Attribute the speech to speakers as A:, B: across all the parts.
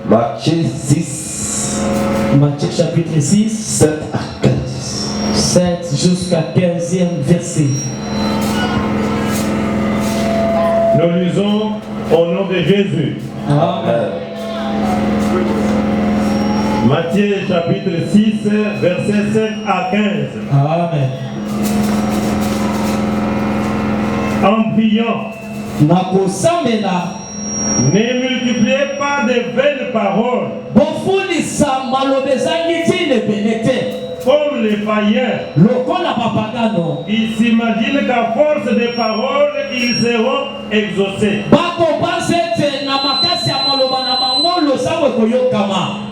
A: Matthieu 6.
B: Matthieu chapitre 6.
A: 7 à 15.
B: 7 jusqu'à 15e verset.
C: Nous lisons au nom de Jésus.
B: Amen.
C: Matthieu chapitre 6, verset 7 à 15.
B: Amen.
C: En priant, ne multipliez pas de vaines paroles comme les païens. Ils s'imaginent qu'à force de paroles, ils seront exaucés.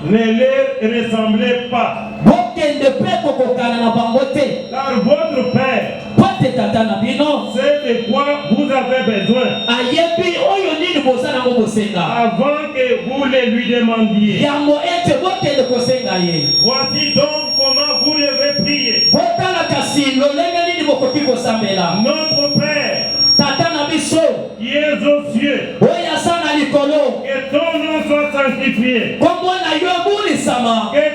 C: Ne leur ressemblez pas, car votre Père c'est de quoi vous avez besoin avant que vous le lui demandiez. Voici donc comment vous devez prier. Notre Père qui es aux cieux, que ton nom soit sanctifié, que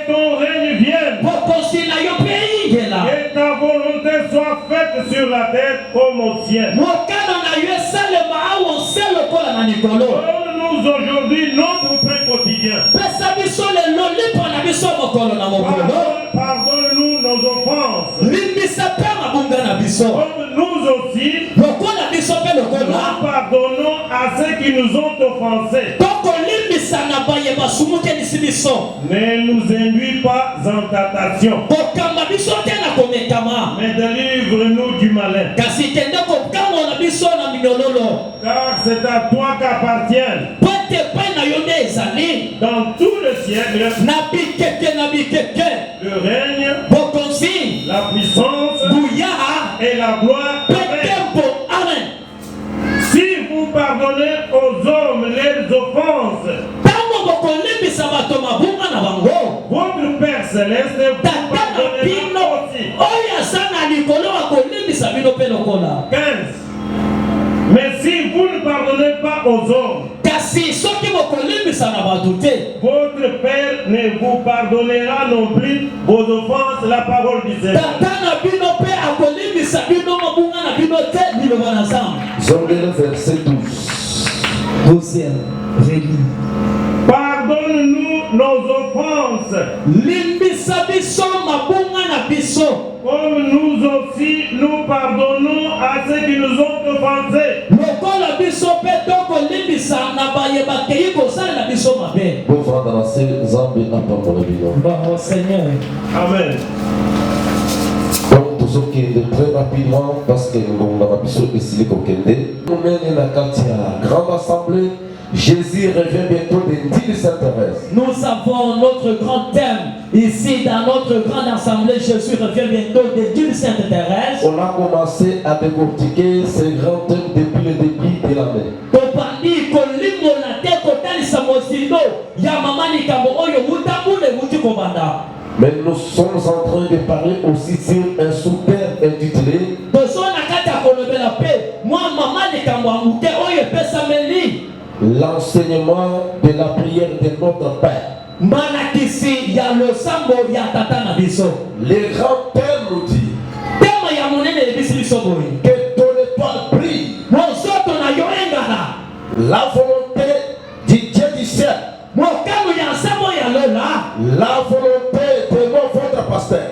C: ton règne vienne, que ta volonté soit faite sur la terre comme au ciel. Donne-nous aujourd'hui notre pain quotidien. Pardonne-nous nos offenses, comme nous aussi nous pardonnons à ceux qui nous ont offensés. Ne nous induis pas en tentation, mais délivre-nous du malin. Car c'est à toi qu'appartiennent dans tout le siècle le règne, la puissance et la gloire. Amen. Si vous pardonnez aux hommes les offenses, votre Père Céleste vous pardonnera aussi. 15. Mais si vous ne pardonnez pas aux hommes, votre Père ne vous pardonnera non plus vos offenses, la parole du Seigneur.
A: Verset 12.
C: Pardonne-nous nos offenses, comme nous aussi nous pardonnons à ceux qui nous ont offensés. Amen.
A: Donc, tout qui est très rapidement, parce que nous avons décidé qu'on nous mène la grande assemblée. Jésus revient bientôt de l'île Sainte-Thérèse.
B: Nous avons notre grand thème ici dans notre grande assemblée. Jésus revient bientôt de l'île Sainte-Thérèse.
A: On a commencé à décortiquer ces grands thèmes depuis le début de l'année. Mais nous sommes en train de parler aussi sur un sous-thème intitulé l'enseignement de la prière de notre Père. Les grands thèmes nous disent que ton étoile brille. La volonté du Dieu du ciel. La volonté de votre pasteur.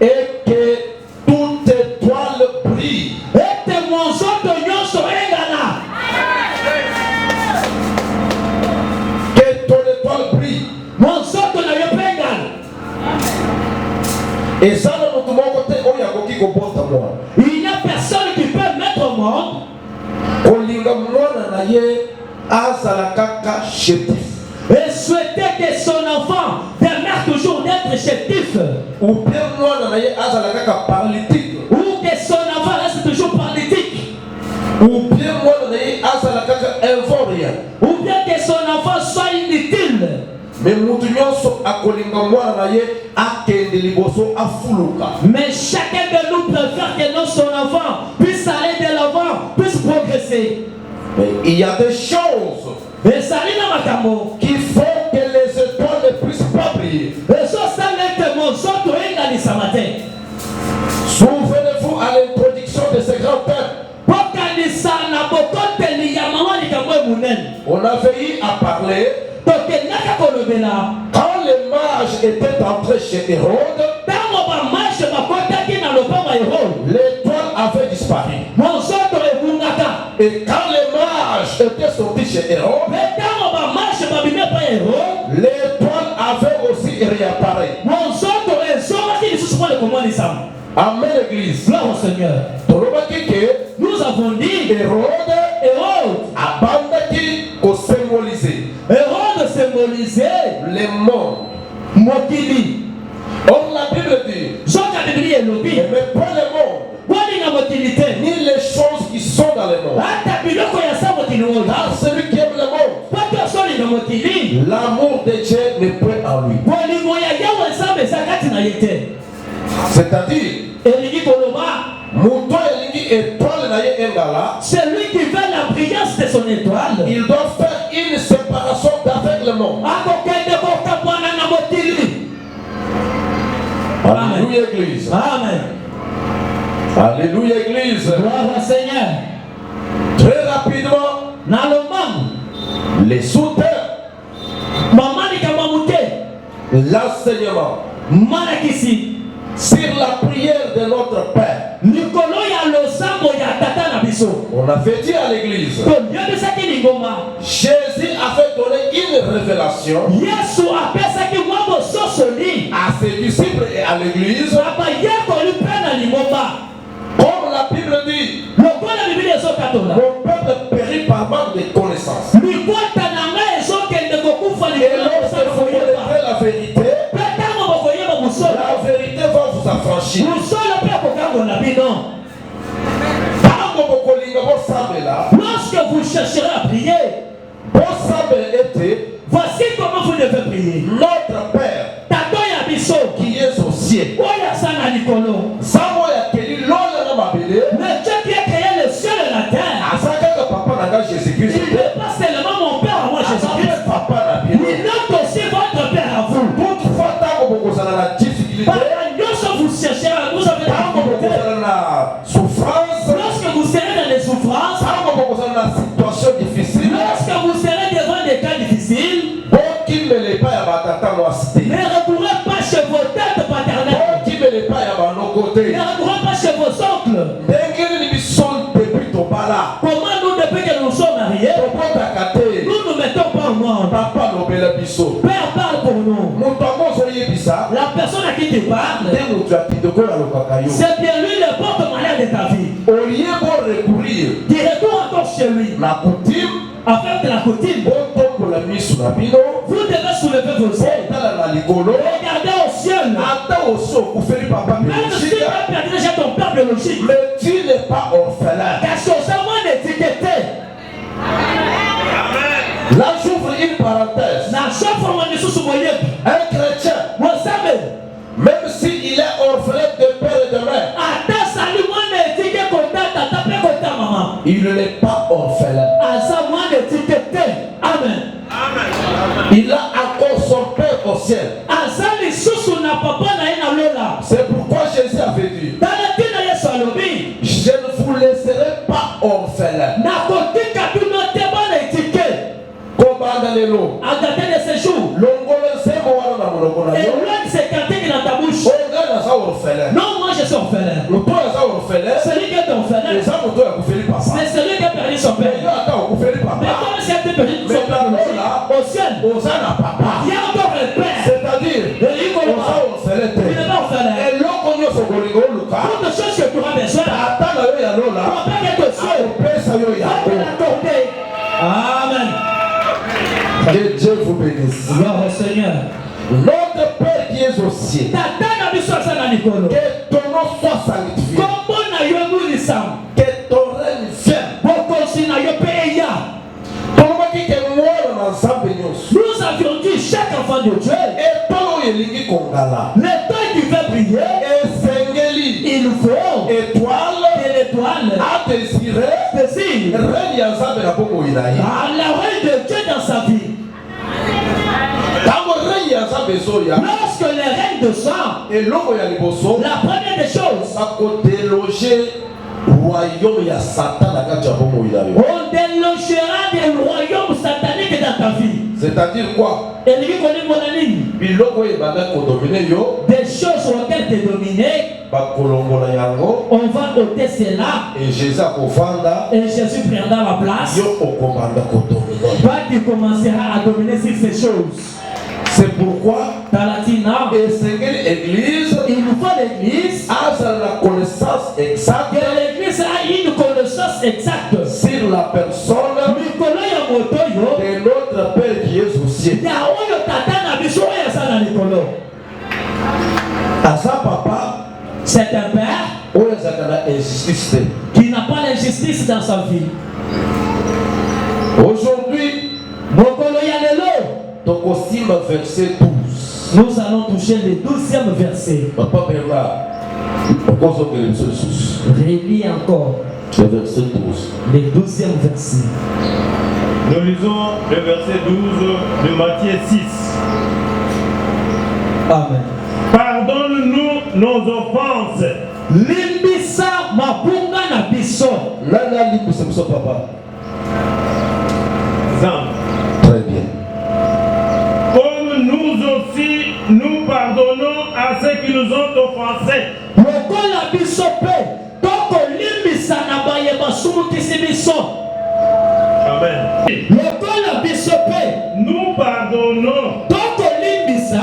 A: Et que toute étoile brille. Que ton étoile brille. Et ça, de mon côté,
B: il n'y a personne qui peut mettre au monde et souhaiter que son enfant demeure toujours d'être chétif.
A: Ou bien paralytique.
B: Ou que son enfant reste toujours paralytique.
A: Ou bien rien.
B: Ou bien que son enfant soit inutile. Mais chacun de nous préfère que son enfant puisse aller de l'avant, puisse progresser.
A: Mais il y a des choses
B: ezali na makambo
A: qui font que les étoiles ne puissent pas briller.
B: ezosala ete mozoto enganisama te.
A: Souvenez-vous à l'introduction de ce grand thème.
B: bokanisa na bokoteli ya mama likambo emunene.
A: On avait eu à parler
B: tokendaka kolobela
A: quand les mages étaient entrés chez Hérode,
B: ntango bamashe bakotaki na lopango ya Herode,
A: l'étoile avait disparu.
B: mozoto ebungaka.
A: Et quand les mages étaient sortis chez Hérode,
B: mpe ntango bamashe babimi epai ya Herode,
A: l'étoile avait aussi réapparu.
B: mozoto ezongaki lisusu mpo lekomonisama.
A: Amen, l'église.
B: Gloire au Seigneur.
A: Tolobaki que
B: Nous avons dit
A: Hérode abandaki symboliser
B: Hérode symbolisait
A: les mondes.
B: mokili.
A: Or la Bible dit,
B: Zoka Biblia elobi
A: mais pas les mondes,
B: wali na mokili te.
A: ni les choses qui sont dans les mondes.
B: Ata biloko ya sa mokili oyo.
A: Car celui qui aime le monde,
B: Poto soli na mokili.
A: l'amour de Dieu n'est point en lui.
B: Bolingo ya Yawe Nzambe eza kati na ye te.
A: C'est-à-dire,
B: Elingi koloba
A: Mouton elingi étoile na ye engala,
B: celui qui veut la brillance de son étoile.
A: il doit faire une séparation d'avec le monde.
B: Akokende kokabwana na mokili.
A: Alléluia église.
B: Amen.
A: Alléluia église.
B: Gloire au Seigneur.
A: Très rapidement,
B: Na lomangu
A: les sous-terres,
B: mama likambo mute
A: l'enseignement
B: malakisi
A: sur la prière de notre Père.
B: likolo ya losambo ya tata na biso.
A: On avait dit à l'église,
B: toyebisaki lingoma
A: Jésus avait donné une révélation
B: yesu apesaki mwa bososoli
A: à ses disciples et à l'église.
B: na bayekoli mpe na lingomba.
A: Comme la Bible dit,
B: lokola bibili ezokatola
A: mon peuple périt par manque de connaissance.
B: likwata na ngai ezokende kokufa
A: Et
B: likolo
A: lorsque vous connaîtrez la vérité,
B: mpe ntango bokoyeba mosolo
A: la vérité va vous affranchir.
B: mosolo mpe kokangola bino.
A: Tango bokolinga bosambela,
B: Lorsque vous chercherez à prier,
A: bosambela ete
B: voici comment vous devez prier.
A: notre Père
B: Tato ya biso
A: qui est au ciel.
B: oyo aza na likolo.
A: Sango ya keli lola na mabele,
B: Mais Dieu qui a créé le ciel et la terre,
A: asaka papa na nga Jésus-Christ.
B: il n'est pas seulement mon Père à moi, Jésus-Christ.
A: Papa na
B: Il
A: bino.
B: note aussi votre Père à vous.
A: Toutefois, tango bokozala na difficulté,
B: Par la nyonso vous cherchez, vous avez la
A: tango
B: difficulté.
A: bokozala na souffrance,
B: Lorsque vous serez dans les souffrances,
A: tango bokozala na situation difficile,
B: lorsque vous serez devant des cas difficiles,
A: bokimele epai ya batata mwasi te,
B: ne recourez pas chez vos têtes paternelles.
A: bokimele epai ya banoko te.
B: Ne recourez pas chez vos oncles.
A: Ndenge nini biso depuis tobala
B: Comment nous, depuis que nous sommes mariés,
A: tobotaka te,
B: nous ne mettons pas au monde.
A: papa lobela biso.
B: Père parle pour nous.
A: Moto yango ozoyebisa
B: La personne à qui tu parles,
A: nde moto ya kitoko alobaka yo.
B: c'est bien lui le porte-malheur de ta vie.
A: Olie borecourir
B: Tu retournes encore chez lui.
A: na coutume,
B: Afin de la coutume,
A: botombola miso na bino,
B: vous devez soulever vos yeux.
A: botala na likolo.
B: Regardez au ciel.
A: Ata osi okufeli papa
B: Même si tu
A: biologique,
B: as perdu déjà ton père biologique,
A: mais tu n'es pas orphelin.
B: car socialement étiqueté,
A: Là, j'ouvre une parenthèse.
B: na chaque fois on est sous moyen.
A: Un chrétien,
B: Vous savez,
A: même s'il est orphelin de père et de mère,
B: ata sali mwana étiqueté kota tata pe kota maman.
A: il n'est pas orphelin.
B: Asa mwana étiqueté. Amen.
A: Il a encore son Père au ciel.
B: Asa lisusu na papa na ye na lola.
A: C'est pourquoi Jésus avait dit,
B: Tala tina Yesu alobi.
A: je ne vous laisserai pas orphelin.
B: Na kotika bino te bana étiqueté.
A: Commande les lots.
B: À dater de ce jour.
A: Longolo semo wana na monoko na
B: Et
A: yo.
B: loin de ces cantiques dans ta bouche.
A: Onga naza orphelin.
B: Non, moi je suis orphelin.
A: Moto aza orphelin.
B: Celui qui est orphelin,
A: Eza moto ya kufeli papa.
B: c'est celui qui a perdu son
A: Yo
B: père.
A: ata okufeli
B: Mais
A: papa.
B: comme si elle a perdu son
A: Mais
B: père
A: là,
B: au ciel,
A: Oza na papa.
B: il y a encore un père.
A: C'est-à-dire, oza orphelin
B: Il n'est
A: te.
B: pas orphelin.
A: Eloko nyonso kolinga oluka.
B: Toute chose que tu auras besoin,
A: Ata na yo ya lola.
B: ton père est au ciel.
A: Akopesa yo
B: Va te
A: yango.
B: l'accorder. Amen.
A: Que Dieu vous bénisse.
B: Gloire au Seigneur.
A: Notre Père qui est au ciel,
B: Tata na biso asa na likolo.
A: que ton nom soit sanctifié,
B: Kombo na yo ebulisama.
A: que ton règne vienne.
B: Bokonzi na yo mpe eya.
A: Tolobaki ke mwana na nzambe nyonso.
B: Nous avions dit chaque enfant de Dieu,
A: Etolo oyo elingi kongala.
B: le temps qui fait prier,
A: Esengeli
B: il faut
A: étoile
B: de l'étoile étoile
A: a désiré
B: désire
A: règne ya Nzambe na bomoi na ye.
B: la règne de Dieu dans sa vie.
A: Ntango règne ya Nzambe ezoya,
B: Lorsque le règne de sang,
A: eloko ya liboso
B: la première des choses,
A: akodeloge royaume ya Satan na kati ya bomoi na yo.
B: on délogera des royaumes sataniques dans ta vie.
A: C'est-à-dire quoi?
B: Et lui connaît mon ami.
A: Biloko ebanda kodomine yo,
B: Des choses auxquelles tu es dominé,
A: bakolongola yango,
B: on va ôter cela.
A: et Jésus akovanda,
B: Et Jésus prendra la place.
A: yo okobanda kodomine.
B: Toi qui commenceras à dominer sur ces choses.
A: C'est pourquoi
B: Talatina,
A: esengeli église
B: il nous faut l'église.
A: azala la connaissance exacte
B: Que l'église a une connaissance exacte.
A: sur la personne
B: Mikolo ya moto yo.
A: de notre Père qui est aux cieux.
B: Ya oyo tata na biso oyo asala likolo.
A: Aza papa,
B: C'est un père
A: oyo azalaka na injustice te.
B: qui n'a pas l'injustice dans sa vie.
A: Aujourd'hui,
B: Mokolo ya lelo,
A: tokosimba verset 12.
B: nous allons toucher le 12e verset.
A: Papa Bernard, okozongela biso lisusu.
B: Relis encore
A: Le verset 12.
B: le 12e verset.
C: Nous lisons le verset 12 de Matthieu 6.
B: Amen.
C: Pardonne-nous nos offenses.
B: Limbisa mabunga na biso.
A: Nana limbisa biso papa.
C: Jean.
A: Très bien.
C: Comme nous aussi, nous pardonnons à ceux qui nous ont offensés.
B: Lokola biso pe, toko limbisa na baye basumukisi biso.
C: Amen.
B: Lokola biso pe,
C: Nous pardonnons
B: toko limbisa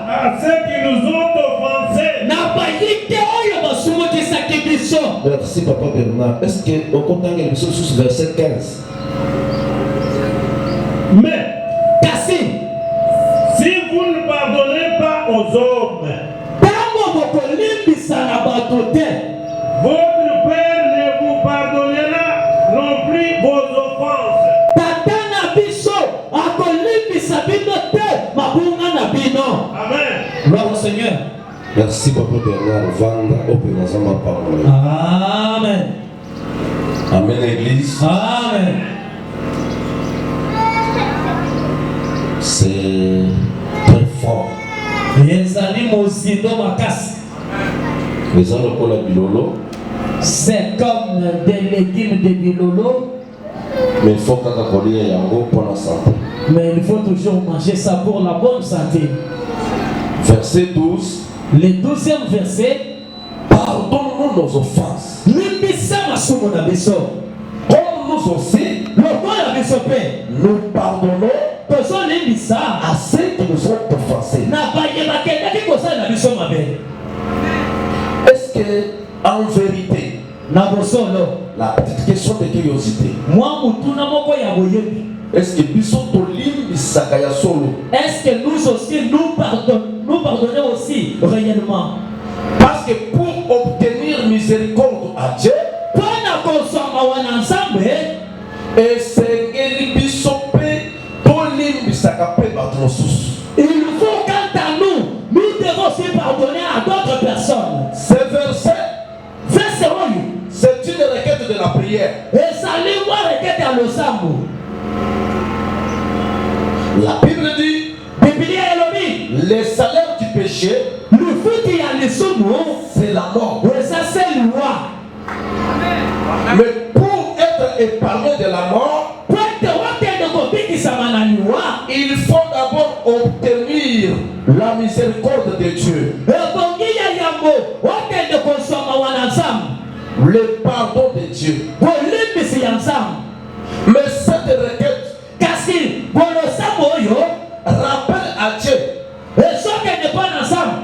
C: à ceux qui nous ont offensés.
B: na baye te oyo basumukisaki biso.
A: Merci papa Bernard. Est-ce que on compte biso lisusu verset 15?
C: Mais
B: Kasi,
C: si vous ne pardonnez pas aux hommes,
B: tango bokolimbisa na bato te,
C: votre Père ne vous pardonnera non plus vos offenses.
B: tata na biso akolimbisa bino te mabunga na bino.
C: Amen.
B: Gloire au Seigneur.
A: Merci papa Bernard. Vanda openazama parole.
B: Amen.
A: Amen église.
B: Amen.
A: C'est très fort.
B: Ezali mozindo makasi.
A: Eza lokola bilolo,
B: C'est comme des légumes de bilolo,
A: mais il faut kaka kolia yango pour la santé.
B: mais il faut toujours manger ça pour la bonne santé.
A: Verset 12.
B: Le 12e verset.
A: Pardonne-nous nos offenses,
B: Limbisa masumu na biso.
A: comme nous aussi,
B: Lokola biso pe.
A: nous pardonnons
B: Tozo limbisa.
A: à ceux qui nous ont offensés.
B: Na baye bakendaki kosala na biso mabe.
A: Est-ce que, en vérité,
B: Na bosolo.
A: la petite question de curiosité,
B: Mwa mutuna moko ya boyebi.
A: est-ce que biso tolimbisaka ya solo?
B: Est-ce que nous aussi nous pardonnons aussi réellement?
A: Parce que pour obtenir miséricorde à Dieu,
B: Pona kosoma wana nzambe,
A: esengeli biso mpe tolimbisaka mpe bato mosusu.
B: il faut quant à nous devons aussi pardonner à d'autres personnes.
A: Ce verset,
B: Verset oyo,
A: c'est une requête de la prière.
B: ezali mwa rekete ya losambo.
A: La Bible dit,
B: Biblia elobi,
A: le salaire du péché,
B: lufuti ya lisumu,
A: c'est la mort.
B: eza se liwa.
A: Mais pour être épargné de la mort,
B: Po ete wakende kobikisama na liwa,
A: il faut d'abord obtenir la miséricorde de Dieu,
B: ebongi ya yambo wakende kosoma wana nzambe,
A: le pardon de Dieu.
B: bolimbisi ya nzambe.
A: Mais cette requête
B: Kasi bolosambo oyo
A: rappelle à Dieu
B: ezokende mpo na nzambe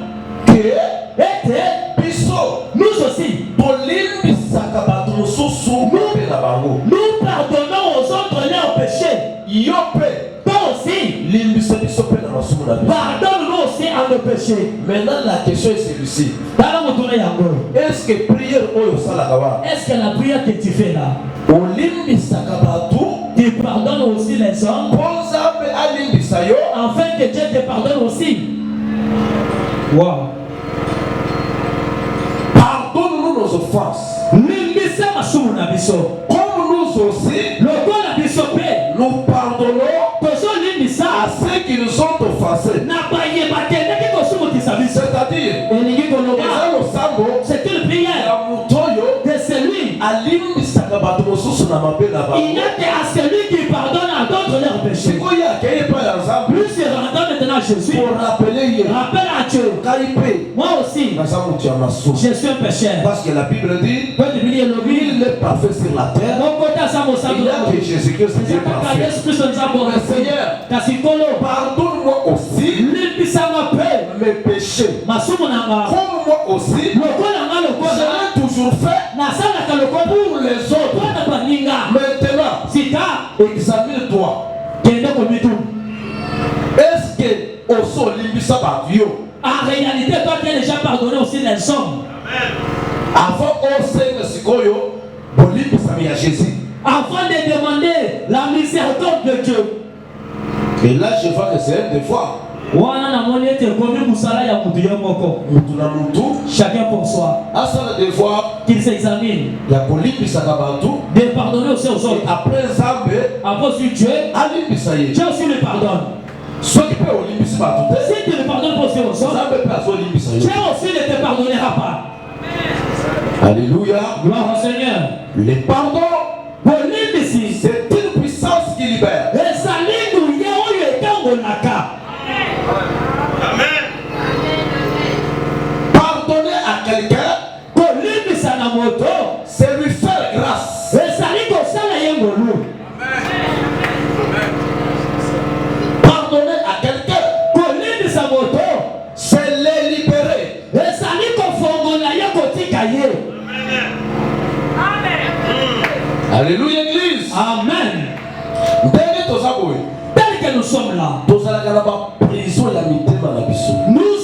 A: que
B: ete
A: biso
B: nous aussi
A: tolimbisaka bato mosusu mpe na bango.
B: nous pardonnons aux autres leurs péchés.
A: Yo mpe
B: Toi aussi,
A: limbisa biso mpe na masumu na biso.
B: pardonne-nous aussi à nos péchés.
A: Maintenant la question est celle-ci.
B: Tala mutuna yango.
A: Est-ce que prière oyo osalaka wana
B: Est-ce que la prière que tu fais là,
A: olimbisaka bato
B: tu pardonnes aussi les hommes
A: mpo nzambe alimbisa yo,
B: afin que Dieu te pardonne aussi? Wow.
A: pardonne-nous nos offenses
B: Limbisa masumu na biso.
A: Comme nous aussi,
B: Lokola biso pe.
A: nous pardonnons
B: Tozolimbisa.
A: à ceux qui nous ont offensés.
B: Na bayeba kendeki kosumukisa biso.
A: C'est-à-dire,
B: Elingi koloba.
A: Ezra Losambo,
B: C'est une prière
A: ya mutoyo,
B: de celui.
A: alimbisaka bato mosusu na mabe na
B: Il
A: bango.
B: était à celui qui pardonne à d'autres leurs péchés.
A: Sikoyo akeye pa ya Nzambe
B: Plus se rendant maintenant à Jésus.
A: pour rappeler ye.
B: Rappelle à Dieu.
A: Ngai pe,
B: Moi aussi,
A: naza mutu ya masumu.
B: je suis un pécheur.
A: Parce que la Bible dit,
B: Quand tu lis le livre,
A: il est parfait sur la terre.
B: mon côté à ça, mon sang,
A: Il y a que Jésus-Christ qui est parfait.
B: Yesu Kristo nzambo
A: Mais Seigneur,
B: kasikolo
A: pardonne-moi aussi
B: limbisanga pe
A: mes péchés.
B: masumu nanga
A: Comme moi aussi,
B: lokola nga
A: je
B: lokola
A: l'ai toujours fait
B: nasalaka lokola
A: pour les autres.
B: mpona baninga
A: Maintenant,
B: sika
A: examine-toi.
B: kende komitu.
A: Est-ce que oso limbisa bato yo?
B: En réalité, toi qui as déjà pardonné aussi les hommes.
A: Avant osenga sikoyo, bolimbisa ya Jésus.
B: Avant de demander la miséricorde de Dieu.
A: Et là, je vois que c'est des fois.
B: Wana namoni ete komi musala ya mutu yo moko.
A: Mutu na mutu.
B: Chacun pour soi.
A: Asala des fois.
B: Qu'il s'examine.
A: Ya kolimbisa ka bato.
B: De pardonner aussi aux autres.
A: Après Nzambe.
B: Après si Dieu.
A: Alimbisa ye.
B: Dieu aussi le pardonne.
A: Soki pe olimbisa bato te.
B: Si tu ne pardonnes pas aussi aux autres.
A: Nzambe pe azo limbisa yo.
B: Dieu aussi ne te pardonnera pas.
A: Alléluia.
B: Gloire au Seigneur.
A: Le pardon, c'est une puissance qui libère.
C: Amen.
A: Pardonner à quelqu'un, c'est lui faire grâce. Pardonner à quelqu'un, c'est les libérer. Alléluia, Église.
B: Amen. Tel que nous sommes là, nous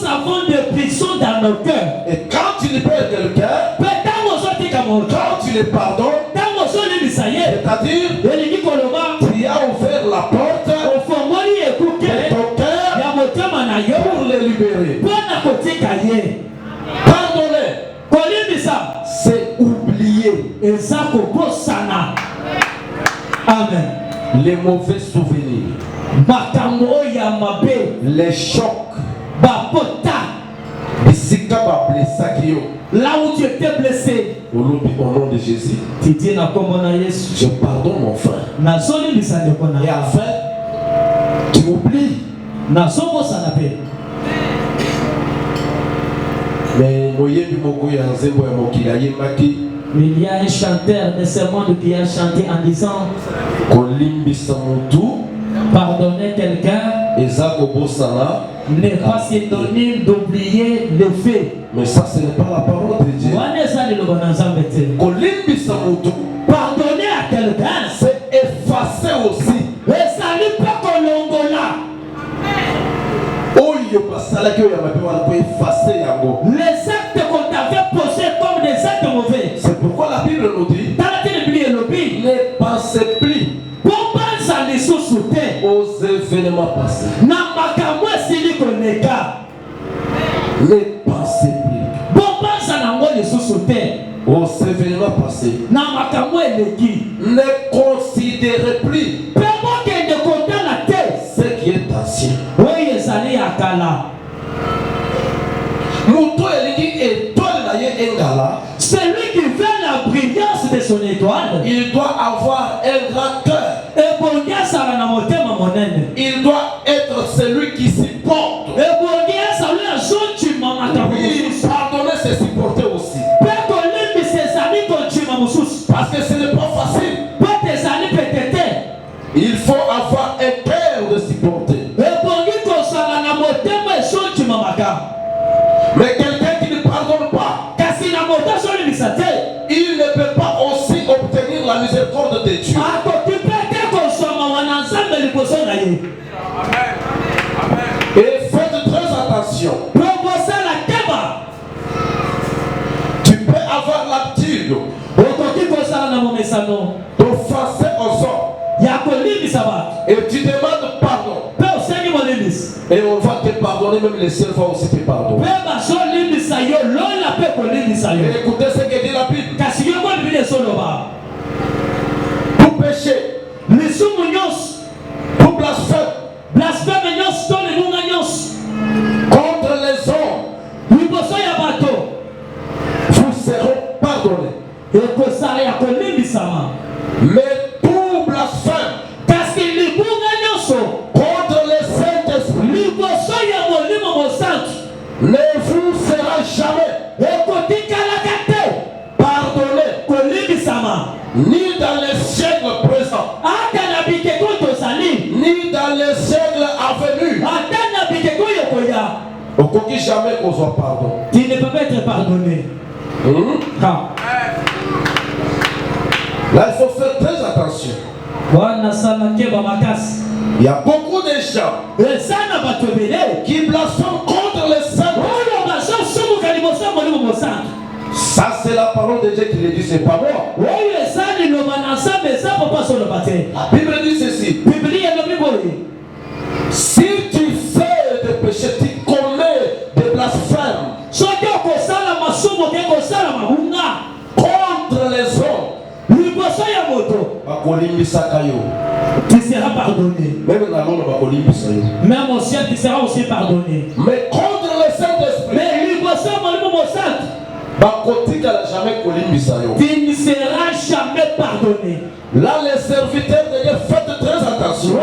B: avons des prisons dans nos cœurs.
A: Et quand tu libères quelqu'un, quand tu le pardonnes, c'est-à-dire, tu as ouvert la porte de ton cœur pour les libérer. Pardonner, c'est oublier.
B: Amen.
A: Les mauvais souvenirs, les chocs,
B: là où tu étais blessé,
A: au nom de Jésus,
B: je
A: je pardonne mon frère. Et
B: et
A: enfin, tu oublies. Mais
B: il y a un chanteur de ce monde qui a chanté en disant pardonner quelqu'un n'est pas synonyme d'oublier le fait.
A: Mais ça, ce n'est pas la parole de Dieu.
B: Pardonner à quelqu'un,
A: c'est effacer aussi.
B: Les actes qu'on t'avait posés comme des actes mauvais.
A: C'est pourquoi la Bible nous dit ne pensez plus aux événements passés. Ne pensez plus aux événements passés. Ne considérez plus ce qui est ancien.
B: Celui qui veut la brillance de son étoile,
A: il doit avoir un grand cœur. Il doit être celui qui supporte. Oui, pardonner, c'est supporter aussi. Parce que ce n'est pas facile. Il faut avoir un cœur de supporter. Mais quelqu'un qui ne pardonne pas, il ne peut pas aussi obtenir la miséricorde de Dieu. Et faites très attention. Tu peux avoir l'habitude d'offenser aux hommes. Et tu demandes pardon. Et on va te pardonner, même les cieux vont aussi te pardonner. Et écoutez ce que dit la Bible. dans les siècles à venir, on ne peut jamais qu'on soit pardon.
B: Tu ne peux pas être pardonné.
A: Là, il faut faire très attention. Il y a beaucoup de gens qui blasphèment contre les saints. Ça, c'est la parole de Dieu qui le dit, c'est pas moi. La Bible dit ceci. Si tu fais des péchés, tu commets des blasphèmes contre les hommes,
B: tu seras pardonné.
A: Même
B: au ciel, tu seras aussi pardonné.
A: Mais contre le Saint-Esprit,
B: tu ne seras jamais pardonné.
A: Là, les serviteurs de Dieu, faites très attention.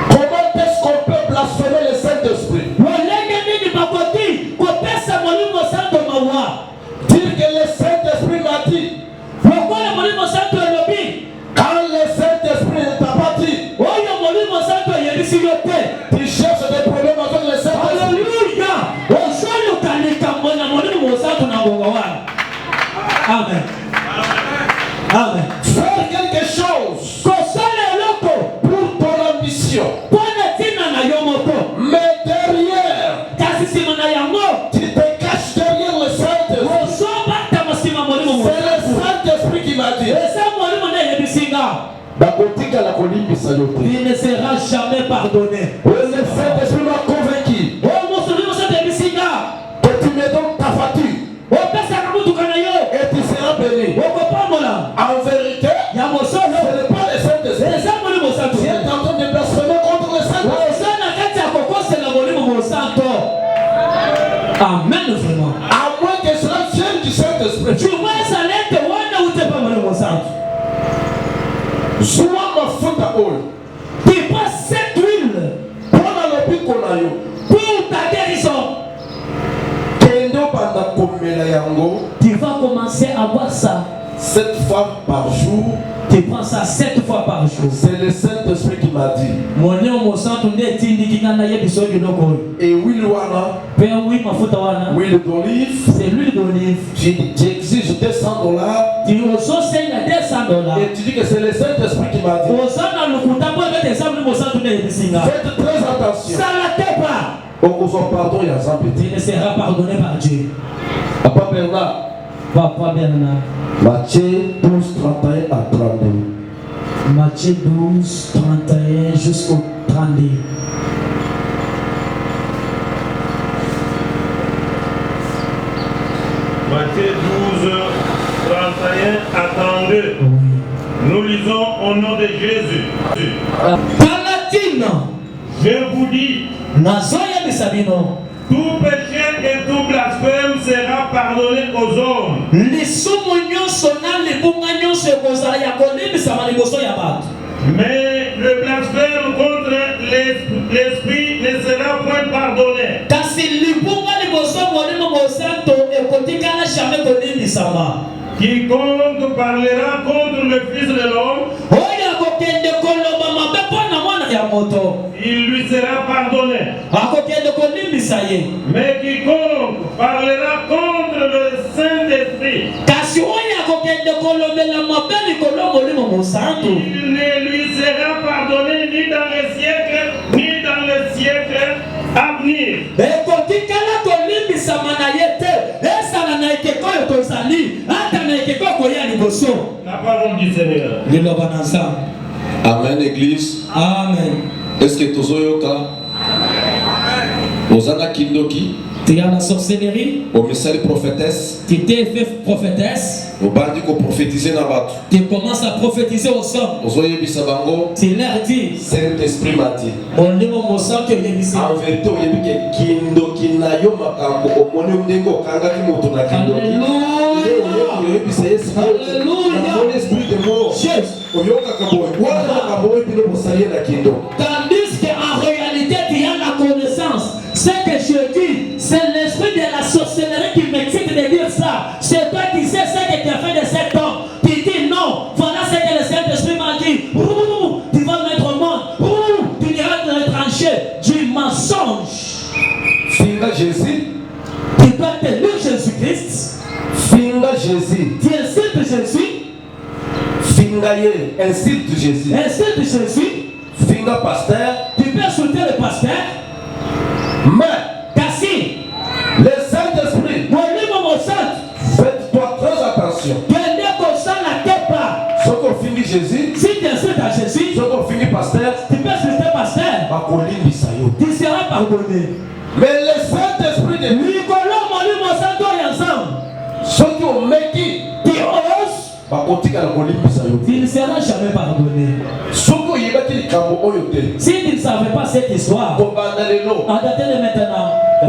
A: Comment est-ce qu'on peut blasphémer le Saint-Esprit? Dire que le Saint-Esprit m'a dit. Quand le Saint-Esprit ne t'a pas dit, tu cherches des problèmes avec le Saint-Esprit.
B: Amen. Amen.
A: Faire quelque chose pour ton ambition. Mais derrière, tu te caches derrière le Saint-Esprit. C'est le Saint-Esprit qui m'a dit.
B: Il ne sera jamais pardonné.
A: Le Saint-Esprit m'a convaincu que tu me donnes ta fatigue et tu seras béni. En vérité, ce n'est pas le Saint-Esprit. Tu es en train de blasphémer contre le Saint-Esprit.
B: Amen, vraiment.
A: À moins que cela vienne du Saint-Esprit. Sois ma faute à eux.
B: Tu prends cette huile pour ta guérison. Tu vas commencer à boire ça
A: 7 fois par jour.
B: Tu prends ça 7 fois par jour.
A: C'est le Saint-Esprit qui m'a dit. Et huile wana, huile d'olive,
B: c'est l'huile d'olive.
A: tu exiges $200.
B: Tu enseigne à $200.
A: Et tu dis que c'est le Saint-Esprit qui m'a dit. Faites très attention. Pardon, il y a
B: tu ne seras pardonné par Dieu.
A: Papa Bernard.
B: Papa Bernard.
A: Matthieu 12, 31 à 32.
B: Matthieu 12, 31 jusqu'au 32.
C: Matthieu 12, 31 à 32.
B: Oui.
C: Nous lisons au nom de Jésus. Je vous dis, tout péché et tout blasphème sera pardonné aux hommes. Mais le blasphème contre l'esprit ne sera point pardonné. Quiconque parlera contre le Fils de l'homme, il lui sera pardonné. Mais quiconque parlera contre le Saint-Esprit, il ne lui sera pardonné ni dans le siècle, ni dans le siècle à venir. La parole du Seigneur.
A: Amen, Église.
B: Amen.
A: Est-ce que Tozoyoka Ozana Kindoki,
B: tu as la sorcellerie,
A: au message prophétesse,
B: tu t'es fait prophétesse,
A: au bandi ko prophétiser na bato,
B: tu commences à prophétiser aux hommes, tu leur dis,
A: Saint-Esprit m'a dit,
B: en vérité,
A: Kindoki na yo makambo omoni mdengo kangaki moto na Kindoki.
B: Tandis qu'en réalité, tu as la connaissance. Ce que je dis, c'est l'esprit de la sorcellerie qui m'excite de dire ça. C'est toi qui sais ce que tu as fait de cet homme. Tu dis non, voilà ce que le Saint-Esprit
A: Fingaye, insulte Jésus.
B: Insulte Jésus.
A: Finga pasteur.
B: Tu peux insulter le pasteur.
A: Mais,
B: Cassie.
A: le Saint-Esprit. Faites-toi très attention. Ce qu'on finit Jésus.
B: Si tu insultes à Jésus.
A: Ce qu'on finit pasteur.
B: Tu peux insulter pasteur. Tu seras pardonné.
A: Mais le Saint-Esprit de lui. Ceux qui ont méqué.
B: Tu ne seras jamais pardonné. Si tu ne savais pas cette histoire, à dater de maintenant,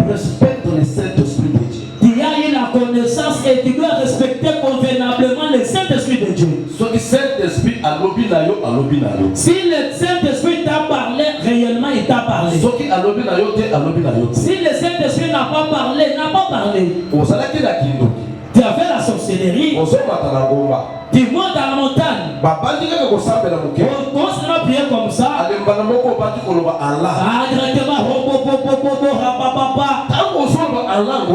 A: respecte le Saint-Esprit de Dieu.
B: Tu as eu la connaissance et tu dois respecter convenablement le Saint-Esprit de Dieu. Si le Saint-Esprit t'a parlé, réellement il t'a parlé. Si le Saint-Esprit n'a pas parlé, n'a pas parlé. Tu as fait la sorcellerie. Tu montes à la montagne. On commence à prier comme ça.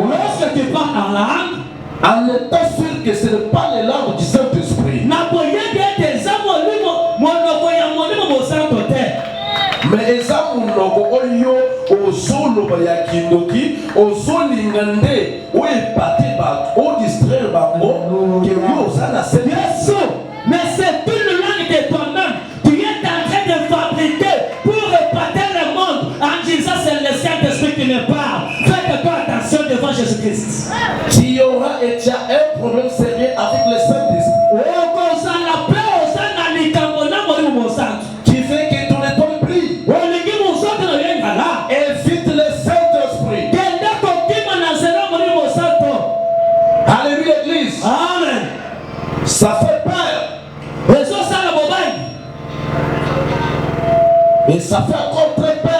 B: Lorsque tu parles en langue,
A: en étant sûr que ce n'est pas les langues du Saint-Esprit. Mais ezamunoko oyo ozolo ya kindoki ozolingande o epate ba o distraire ba mo que yo ozana c'est
B: mais c'est une langue de toi-même. Tu es en train de fabriquer pour épater le monde en disant c'est le Saint-Esprit qui me parle. Faites-toi attention devant Jésus-Christ.
A: Tu y aura et tu as un problème sérieux avec le Saint-Esprit. Qui fait que ton étoile brille. Évite le Saint-Esprit. Alléluia l'église.
B: Amen.
A: Ça fait peur. Et ça fait encore très peur.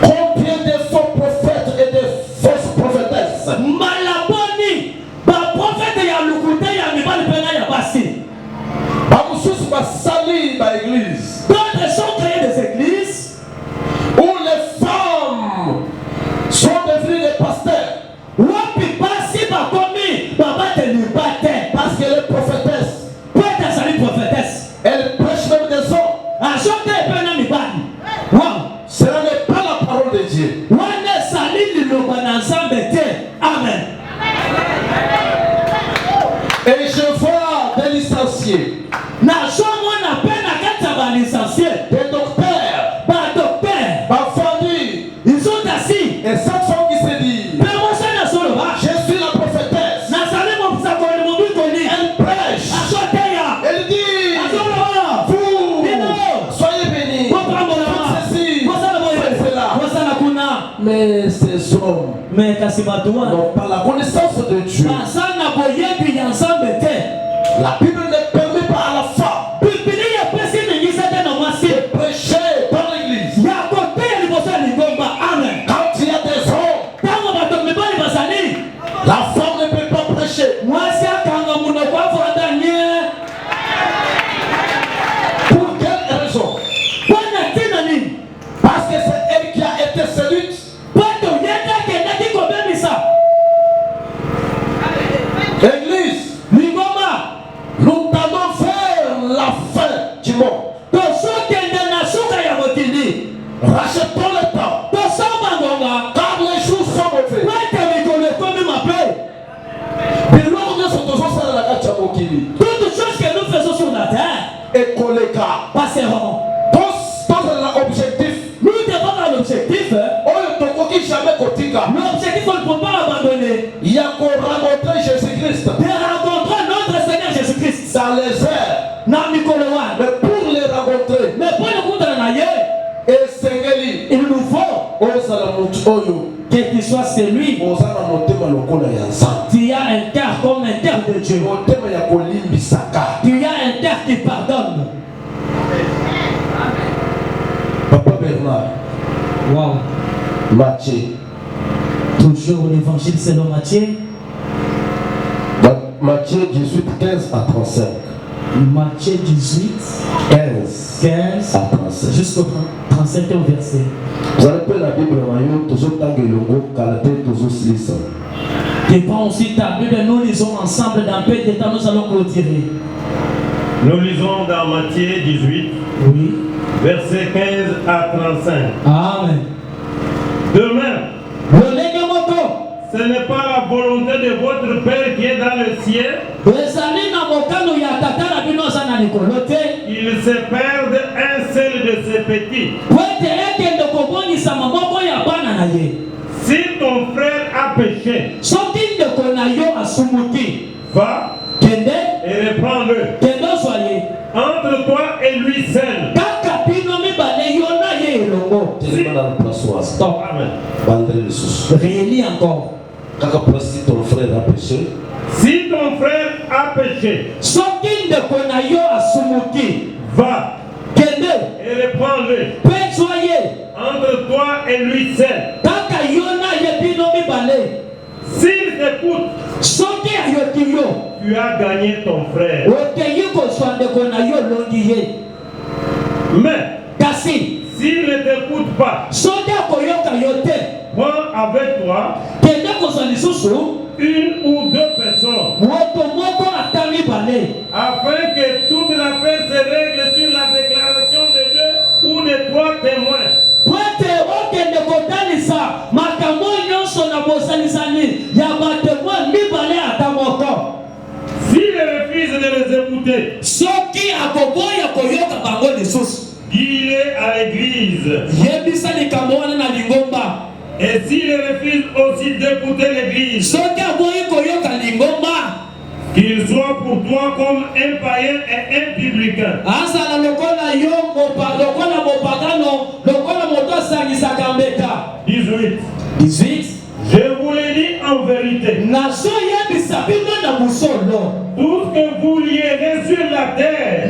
A: Combien de faux prophètes et de fausses prophétesses.
B: D'autres sont créés des églises
A: où les femmes sont devenues des pasteurs. Parce qu'elle est prophétesse. Elle prêche même des hommes. Cela n'est pas la parole de Dieu.
B: Amen.
A: Et je vois des licenciés, des docteurs, ma famille.
B: Ils sont assis.
A: Et cette femme qui se dit, je suis la prophétesse. Elle prêche. Elle dit, vous, soyez bénis. Faites ceci, faites cela. Mais ces hommes n'ont pas la connaissance de Dieu. La Bible ne permet pas à la femme de prêcher dans l'église. Quand il y a des hommes, la femme ne peut pas prêcher. Pour quelle raison? Parce que c'est elle qui a été séduite. Église, nous t'allons vers la fin du monde. Rachetons le temps. Car les jours sont mauvais.
B: Toutes choses que nous faisons sur la terre
A: et collègues
B: passeront.
A: Tous l'objectif.
B: Nous devons avoir l'objectif. L'objectif, on ne peut pas abandonner.
A: Il y a qu'on rencontrer Jésus-Christ.
B: De rencontrer notre Seigneur Jésus-Christ.
A: Dans les airs. Mais pour les rencontrer.
B: Mais pour le coup de la
A: et Sengeli.
B: il nous faut que tu sois celui qui a un cœur comme un cœur de Dieu. Tu as un cœur qui pardonne.
A: Papa Bernard.
B: Wow.
A: Matthieu.
B: Toujours l'évangile selon Matthieu.
A: Matthieu 18, 15 à 35.
B: Matthieu 18, 15
A: à 35.
B: Jusqu'au 35e verset.
A: Vous avez pris la Bible, toujours tangue longo, kalaté, toujours slis.
B: Tu prends aussi ta Bible, nous lisons ensemble dans peu de temps, nous allons clôturer.
C: Nous lisons dans Matthieu 18,
B: Oui.
C: versets 15 à 35.
B: Amen.
C: Demain, ce n'est pas la volonté de votre Père qui est dans le ciel. Il se perd un seul de ses petits. Si ton frère a péché, va et reprends-le entre toi et lui seul.
B: Réélis encore.
A: Si ton frère a péché,
C: si ton frère a péché, va et reprends-le entre toi et lui seul. S'il t'écoute, tu as gagné ton frère. Mais s'il ne t'écoute pas, prends avec toi une ou deux personnes afin que toute l'affaire se règle sur la déclaration de deux ou de trois témoins. S'il refuse de les écouter, dis-le à l'église. Et s'il refuse aussi d'écouter l'église, qu'il soit pour toi comme un païen et un publicain. 18. Je vous le dis en vérité. Tout ce que vous lierez sur la terre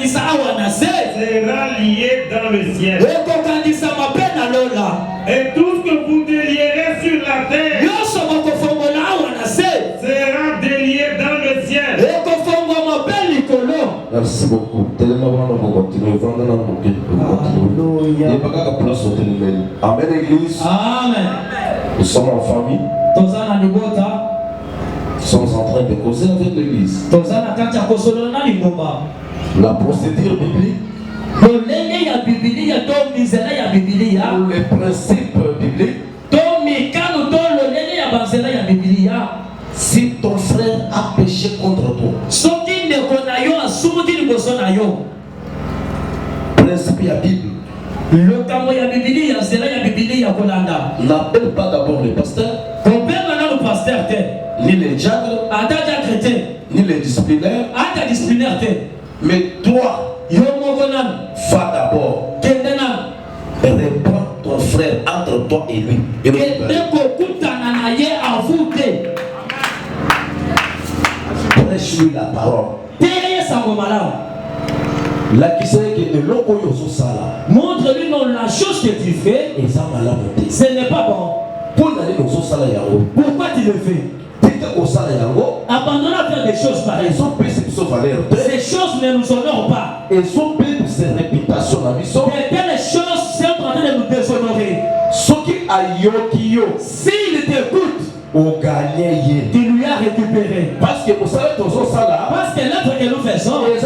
C: sera lié dans le ciel. Et tout ce que vous délierez sur la terre sera délié dans le ciel.
A: merci beaucoup. Amen, Église.
B: Amen.
A: Nous sommes en famille. Nous sommes en train de causer avec l'Église. La procédure biblique, les principes bibliques. Si ton frère a péché contre toi, principe ya Bible, n'appelle pas d'abord le pasteur, ni les diacres, ni les disciplinaires, mais toi, va d'abord et reprends ton frère entre toi et lui. Prêche-lui la parole. La qui sait que le loco yoso sala.
B: Montre-lui non la chose que tu fais.
A: Et ça m'a lamonté.
B: Ce n'est pas bon.
A: Pour d'aller dans son sala yango.
B: Pourquoi tu le fais? Abandonne à faire des choses pareilles. Ces choses ne nous honorent pas.
A: Et son peuple, c'est réputation.
B: De telles choses sont en train de nous déshonorer. S'il t'écoute, tu lui as récupéré.
A: Parce que vous savez,
B: parce que l'œuvre que nous faisons, ce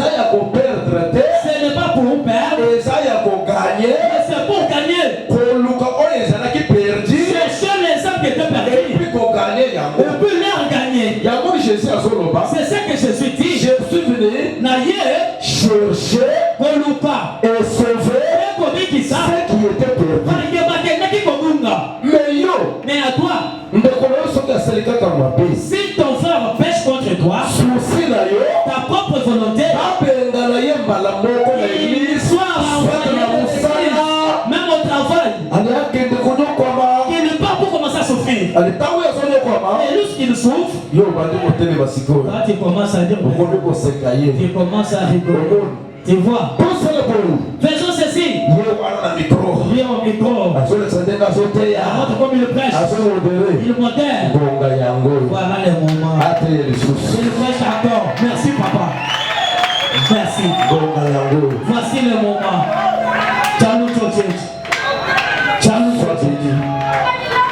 B: n'est pas pour perdre, mais c'est pour gagner. Chercher les hommes qui étaient perdus. Et puis leur gagner. C'est ce que Jésus dit.
A: Je suis venu chercher et sauver ceux qui étaient perdus.
B: Mais à toi, si ton frère pêche contre toi, ta propre volonté, il soit même au travail, il n'est pas pour commencer à souffrir. Et lorsqu'il souffre, tu commences à dire, tu commences à rigoler. Tu vois? Faisons ceci. Viens au micro. Montre comme il prêche. Il modère. Voilà les moments. Il prêche encore. Merci papa. Merci. Voici le moment. Ciao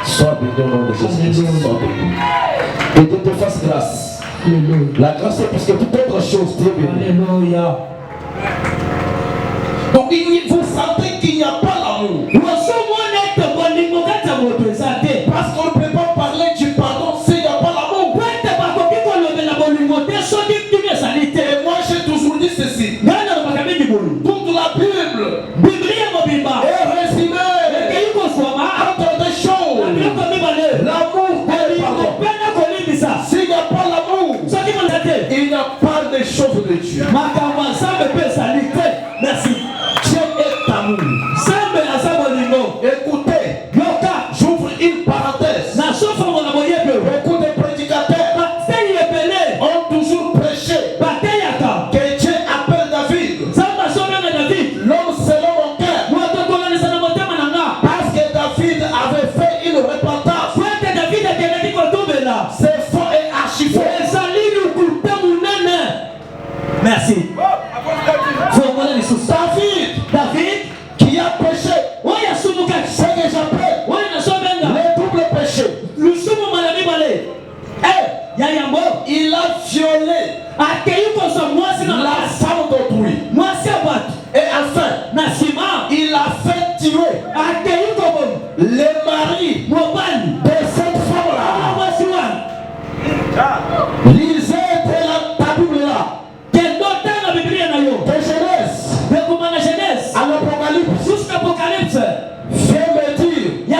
A: Sois béni au nom de Jésus. La grâce est plus que toute autre chose. Dieu béni.
B: Alléluia.
A: Donc vous sentez qu'il n'y a pas l'amour. Parce qu'on ne peut pas parler du pardon s'il n'y a pas l'amour. Et moi j'ai toujours dit ceci. Toute la Bible est résumée entre des choses. L'amour et le pardon. S'il n'y a pas l'amour, il n'y a pas de choses de Dieu.
B: Merci.
A: Dieu est amour. Écoutez, j'ouvre une parenthèse. Beaucoup de prédicateurs ont toujours prêché que Dieu appelle David l'homme selon mon cœur. Parce que David avait fait une repentance. C'est faux et archi faux.
B: Merci. David
A: Qui a péché, c'est que j'appelle le double péché. Il a violé la femme d'autrui. Et enfin, il a fait tuer le mari de cette femme-là. Lisez de la Bible là. De Genèse à l'Apocalypse. Viens me dire et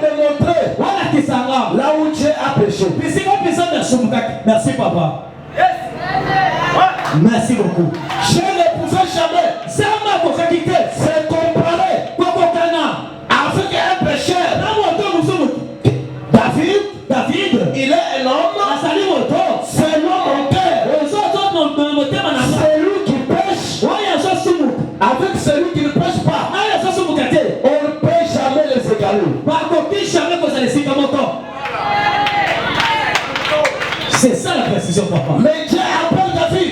A: me montrer là où Dieu a péché.
B: Merci papa. Merci beaucoup.
A: Je ne pouvais jamais se comparer avec un pécheur. David, il est un homme selon mon cœur. C'est lui qui pêche avec celui qui ne pêche pas. On ne peut jamais les égaler.
B: C'est ça la précision, papa.
A: Mais Dieu appelle David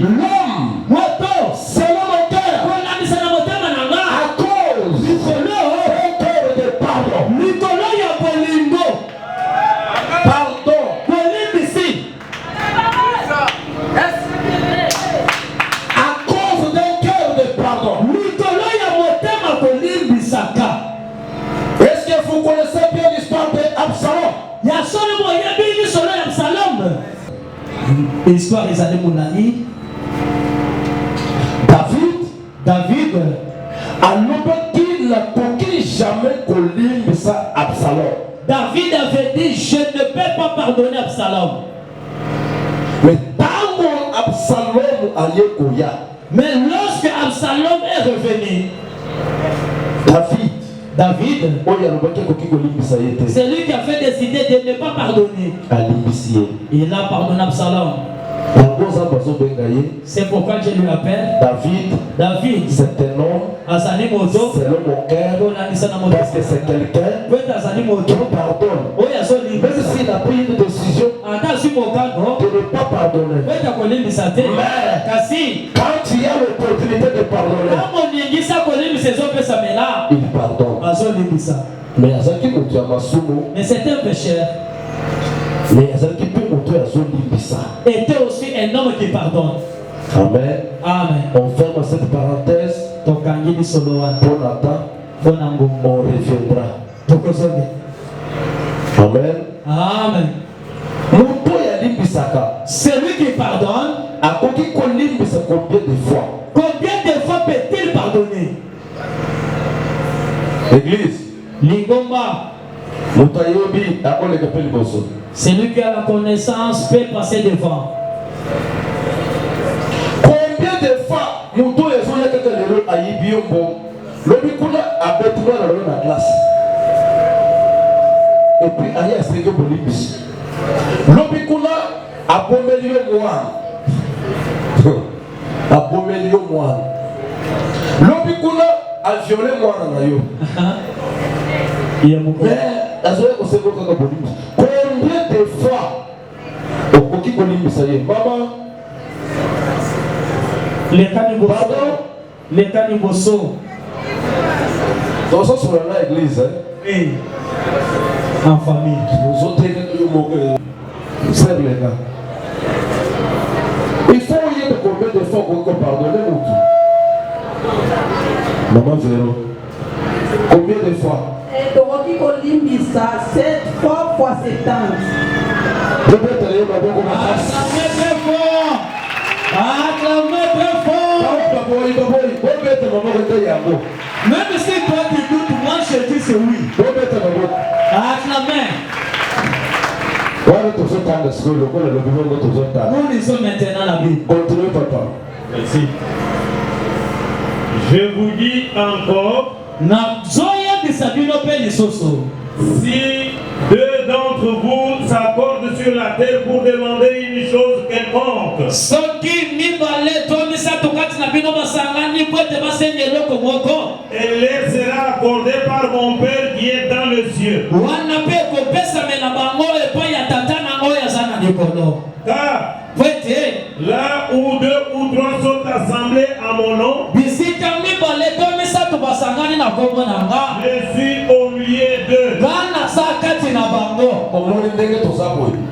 A: l'homme selon mon cœur à cause d'un cœur de pardon. Pardon. À cause d'un cœur de pardon. Est-ce que vous connaissez bien l'histoire d'Absalom?
B: L'histoire des années Mounani. David
A: alors qu'il n'a coquille jamais colline ça Absalom.
B: David avait dit je ne peux pas pardonner Absalom.
A: Mais tant Absalom allait Goya.
B: Mais lorsque Absalom est revenu, David, c'est lui qui a fait décider de ne pas pardonner. Il a pardonné Absalom. C'est pourquoi je lui appelle David.
A: C'est un homme selon mon cœur. Parce que c'est quelqu'un qui pardonne. Même s'il a pris une décision de ne pas pardonner. Mais quand il y a l'opportunité de pardonner, il pardonne.
B: Mais c'est un pécheur. Était aussi un homme qui pardonne.
A: Amen.
B: Amen.
A: On ferme cette parenthèse. Pour Nathan, on reviendra. Amen.
B: Amen. Celui qui pardonne, combien de fois peut-il pardonner?
A: Église.
B: Lingomba. Celui qui a la connaissance peut passer devant.
A: Combien de fois Mouto et son yaka lelo ayibi yombo lobikuna abetuma na la classe. Et puis aïe a strike bolibis. Lobikuna abomeli yo moi. Abomeli yo moi. Lobikuna a violé moi na yo.
B: Il y a beaucoup.
A: Combien de fois okoki kolimbisa ye mama
B: les canibosso
A: dans ce sur la église
B: oui en famille
A: nous autres C'est les gars. Il faut y aller combien de fois pour pardonner ou tout? Maman Véro. Combien de fois?
D: Et Toroki Kolimbisa 7 fois fois 70.
A: Peut-être aller au Babou.
B: Acclamez très fort. Acclamez très fort. Même si toi tu doutes, moi je dis c'est oui. Acclamez. Nous lisons maintenant la Bible.
A: Continue, papa.
C: Merci. Je vous dis encore, si deux d'entre vous s'accordent sur la terre pour demander une chose quelconque, elle leur sera accordée par mon Père qui est dans le ciel. Car là où deux ou trois sont assemblés à mon nom, je suis au milieu d'eux.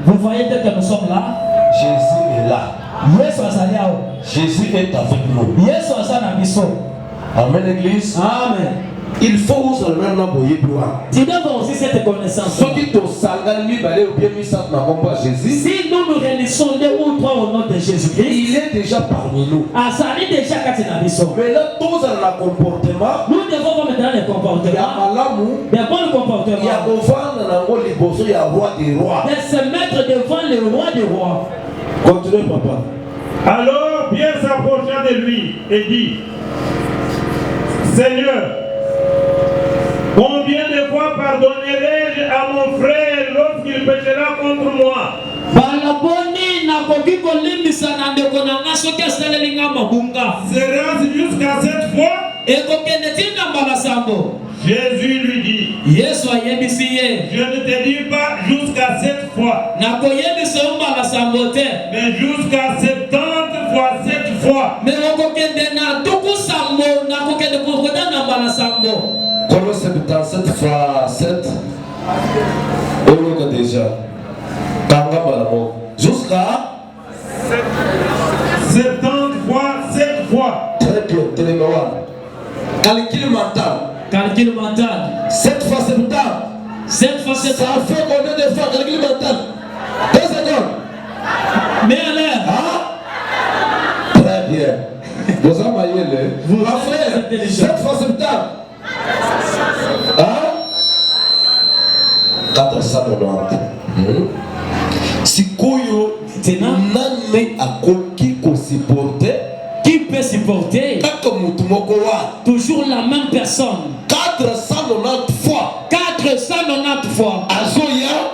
B: Vous voyez que nous sommes là.
A: Jésus est là. Jésus est avec nous. Amen, l'église.
B: Amen.
A: Il faut vous maintenant boyer gloire.
B: Tu dois avoir aussi cette connaissance.
A: Ceux qui te sangalent, ou bien mis ça dans Jésus.
B: Si nous nous réunissons deux ou trois au nom de Jésus-Christ,
A: il est déjà parmi nous.
B: Mais
A: là, tous dans le comportement.
B: Nous devons voir maintenant les comportements.
A: Il y a Malamu.
B: Il y a bon comportement.
A: Il y a il y a roi des rois.
B: De se mettre devant le roi des rois.
A: Continuez, papa.
C: Alors Pierre s'approcha de lui et dit, Seigneur, combien de fois pardonnerai-je à mon frère lorsqu'il péchera contre moi? Sera-ce jusqu'à 7 fois? Jésus lui dit, je ne te dis pas jusqu'à 7 fois, mais jusqu'à 70 fois 7 fois.
A: Comment 77 fois 7? On l'a déjà. Jusqu'à
C: 70 fois 7 fois.
A: Très bien, télémémoire. Calcul mental. 7 fois 70.
B: 7 fois 7
A: Ça fait combien de fois calcul mental? 2 secondes.
B: Mais à l'air.
A: Très bien. Vous en voyez le. Vous frère, 7 fois 70. 490. Si Koyo nane akoki ko supporter.
B: Qui peut supporter toujours la même personne
A: 490 fois
B: 490 fois